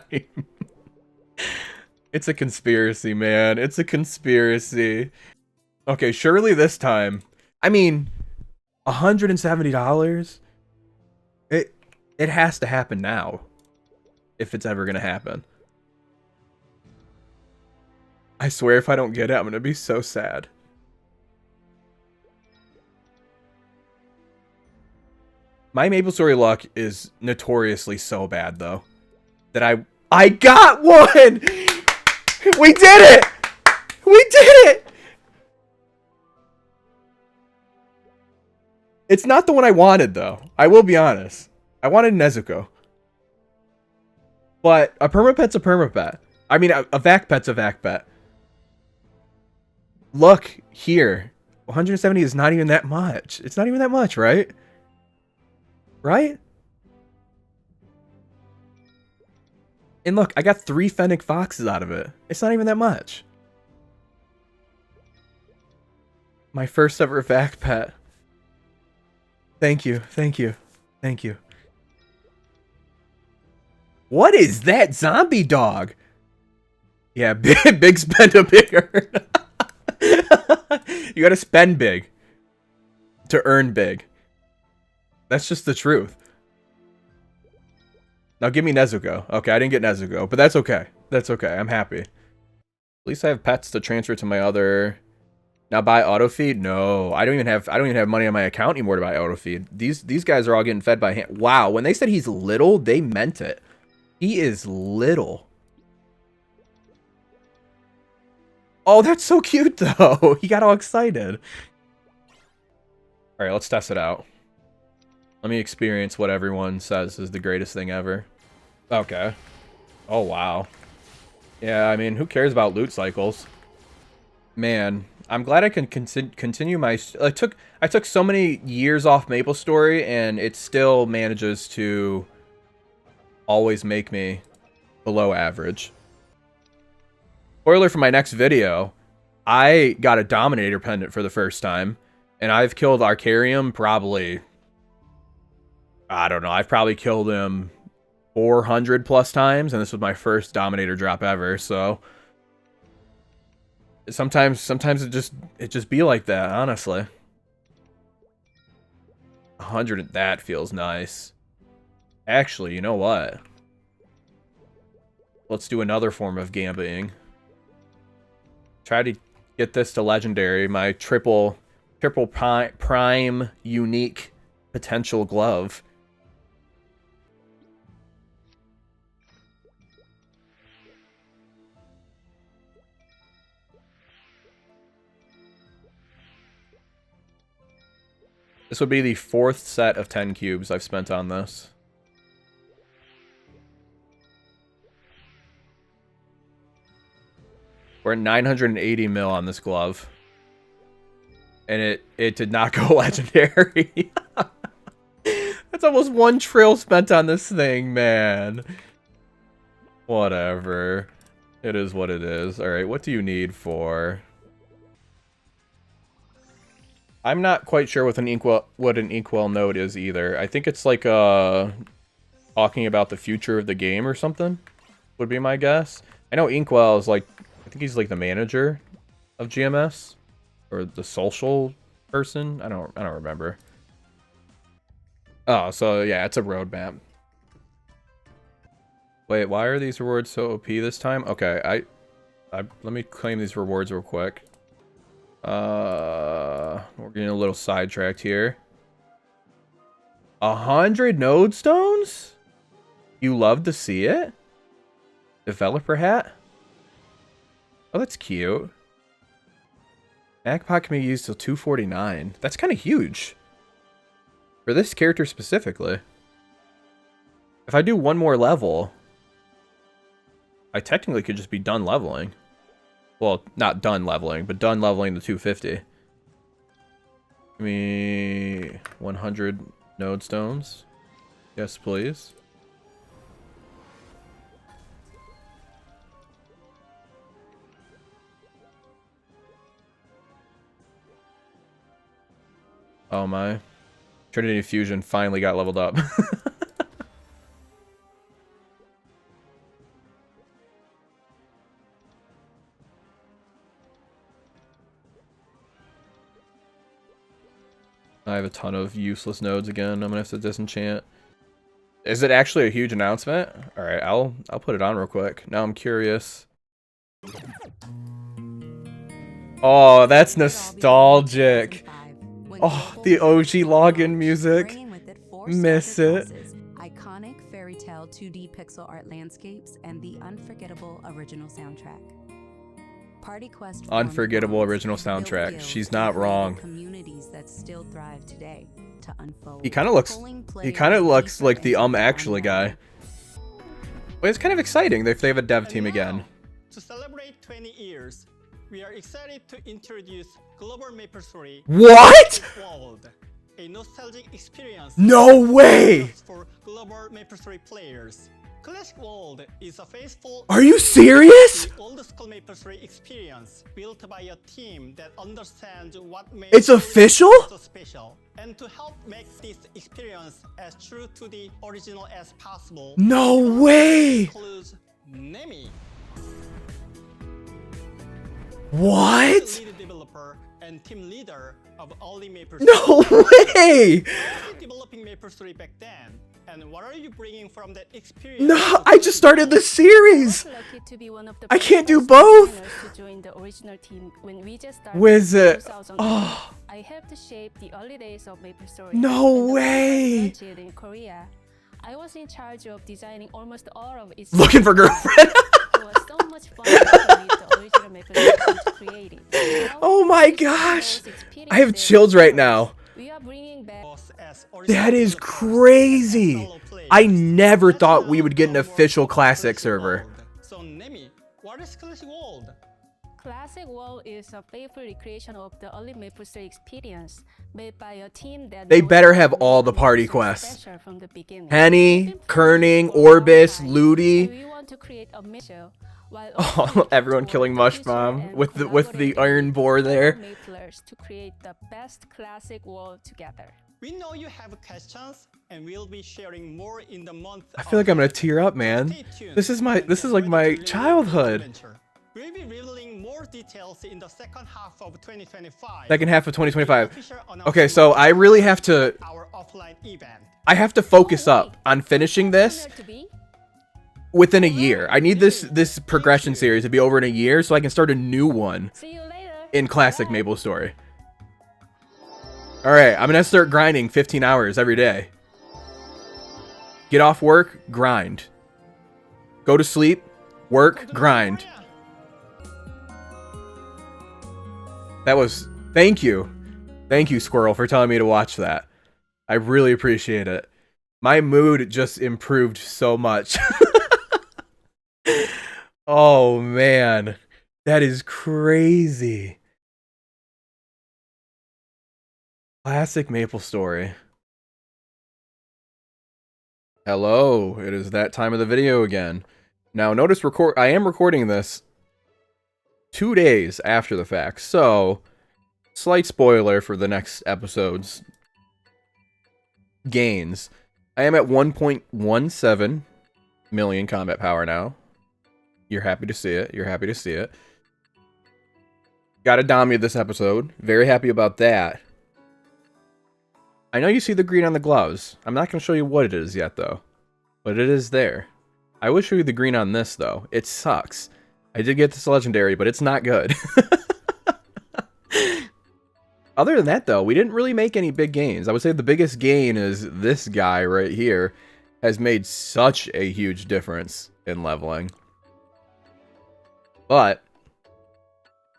It's a conspiracy, man. It's a conspiracy. Okay, surely this time. I mean, $170? It has to happen now. If it's ever gonna happen. I swear if I don't get it, I'm gonna be so sad. My Maplestory luck is notoriously so bad, though, that I got one! We did it! We did it! It's not the one I wanted, though. I will be honest. I wanted Nezuko. But a permapet's a permapet. I mean, a vac pet's a vac pet. Look, here. 170 is not even that much. It's not even that much, right? Right? And look, I got 3 Fennec Foxes out of it. It's not even that much. My first ever vac pet. Thank you, thank you, thank you. What is that zombie dog? Yeah, big spend a bigger. You gotta spend big to earn big. That's just the truth. Now give me Nezuko. Okay, I didn't get Nezuko, but that's okay. That's okay. I'm happy. At least I have pets to transfer to my other. Now buy auto feed? No, I don't even have money on my account anymore to buy auto feed. These guys are all getting fed by hand. Wow, when they said he's little, they meant it. He is little. Oh, that's so cute though. He got all excited. All right, let's test it out. Let me experience what everyone says is the greatest thing ever. Okay. Oh, wow. Yeah, I mean, who cares about loot cycles? Man, I'm glad I can continue my... I took so many years off Maplestory, and it still manages to always make me below average. Spoiler for my next video, I got a Dominator pendant for the first time, and I've killed Arkarium probably... I don't know, I've probably killed him 400 plus times, and this was my first Dominator drop ever, so sometimes it just be like that, honestly. 100, that feels nice. Actually, you know what? Let's do another form of gambaing. Try to get this to legendary, my triple prime unique potential glove. This would be the 4th set of 10 cubes I've spent on this. We're at 980 mil on this glove. And it did not go legendary. That's almost 1 trill spent on this thing, man. Whatever. It is what it is. Alright, what do you need for... I'm not quite sure what an Inkwell node is either. I think it's like talking about the future of the game or something, would be my guess. I know Inkwell is like, I think he's like the manager of GMS or the social person. I don't remember. Oh, so yeah, it's a roadmap. Wait, why are these rewards so OP this time? Okay, let me claim these rewards real quick. We're getting a little sidetracked here. 100 node stones? You love to see it? Developer hat? Oh, that's cute. Magpie can be used till 249. That's kind of huge. For this character specifically. If I do one more level, I technically could just be done leveling. Well, not done leveling, but done leveling the 250. Give me 100 node stones. Yes, please. Oh my. Trinity Fusion finally got leveled up. I have a ton of useless nodes again. I'm gonna have to disenchant. Is it actually a huge announcement? All right, I'll put it on real quick. Now I'm curious. Oh, that's nostalgic. Oh, the OG login music. Miss it. Iconic fairy tale 2D pixel art landscapes and the unforgettable original soundtrack. Party Quest Unforgettable original soundtrack. She's not wrong. Communities that still thrive today to unfold. He kind of looks like the actually guy. But it's kind of exciting if they have a dev team again. To celebrate 20 years, we are excited to introduce Global Maplestory. What? World, a nostalgic experience. No way! For Global Maplestory players. Classic World is a faithful. Are you serious? The old school Maplestory experience built by a team that understands what makes It's official? so special. And to help make this experience as true to the original as possible, No way! includes Nemi, What? lead developer and team leader of early Maplestory. No way! How was developing Maplestory back then? And what are you bringing from that experience? No, I just started the series. Lucky to be one of the I can't do first both. designers to join the original team when we just started Was in it? 2000. Oh, I helped shape the early days of Maplestory. No and the way. first launch in Korea. I was in charge of designing almost all of its. looking for girlfriend. It was so much fun working with the original Maplestory team to create it. Now, Oh my with gosh. those experiences I have and chills right now. We are bringing back. That is crazy. I never thought we would get an official classic server. So Nemi, what is Classic World? Classic World is a playful recreation of the early Maplestory experience, made by a team that They knows better how have to all make the party Maplestory quests. special from the beginning. Henny, We've been planning Kerning, for a long Orbis, time, Ludi. and we want to create a mission while Oh, also everyone toward killing the Mush future Bomb and with the collaborating iron boar with there. other Maplers to create the best Classic World together. We know you have questions, and we'll be sharing more in the month. I feel like I'm gonna tear up, man. Stay tuned This is and like get my ready to childhood. adventure. We'll be revealing more details in the second half of 2025. Second half of 2025. Official Okay, announcement so I really have to our offline event. I have to focus up on finishing this Somewhere to be? within a year. I need this progression series to be over in a year so I can start a new one See you later. in classic Bye. Maplestory. All right, I'm gonna start grinding 15 hours every day. Get off work, grind. Go to sleep, work, grind. That was, thank you, Squirrel, for telling me to watch that. I really appreciate it. My mood just improved so much. Oh man, that is crazy. Classic Maplestory. Hello, it is that time of the video again. Now notice I am recording this 2 days after the fact, so slight spoiler for the next episode's gains. I am at 1.17 million combat power now. You're happy to see it. You're happy to see it. Got a Damien this episode. Very happy about that. I know you see the green on the gloves. I'm not going to show you what it is yet, though. But it is there. I will show you the green on this, though. It sucks. I did get this legendary, but it's not good. Other than that, though, we didn't really make any big gains. I would say the biggest gain is this guy right here has made such a huge difference in leveling. But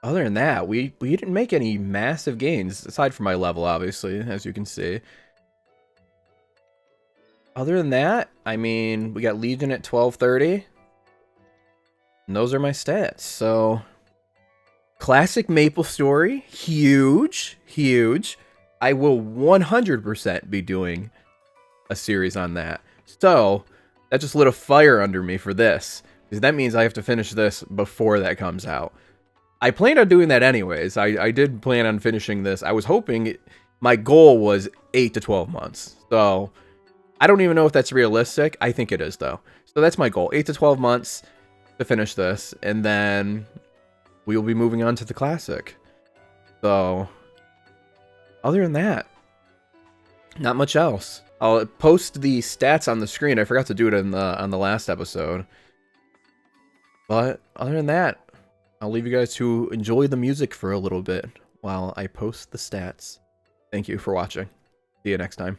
other than that, we didn't make any massive gains, aside from my level, obviously, as you can see. Other than that, I mean, we got Legion at 1230. And those are my stats, so... Classic Maplestory, huge, huge. I will 100% be doing a series on that. So, that just lit a fire under me for this. Because that means I have to finish this before that comes out. I planned on doing that anyways. I did plan on finishing this. I was hoping... My goal was 8 to 12 months. So, I don't even know if that's realistic. I think it is, though. So that's my goal. 8 to 12 months to finish this. And then we will be moving on to the classic. So, other than that, not much else. I'll post the stats on the screen. I forgot to do it on the last episode. But other than that, I'll leave you guys to enjoy the music for a little bit while I post the stats. Thank you for watching. See you next time.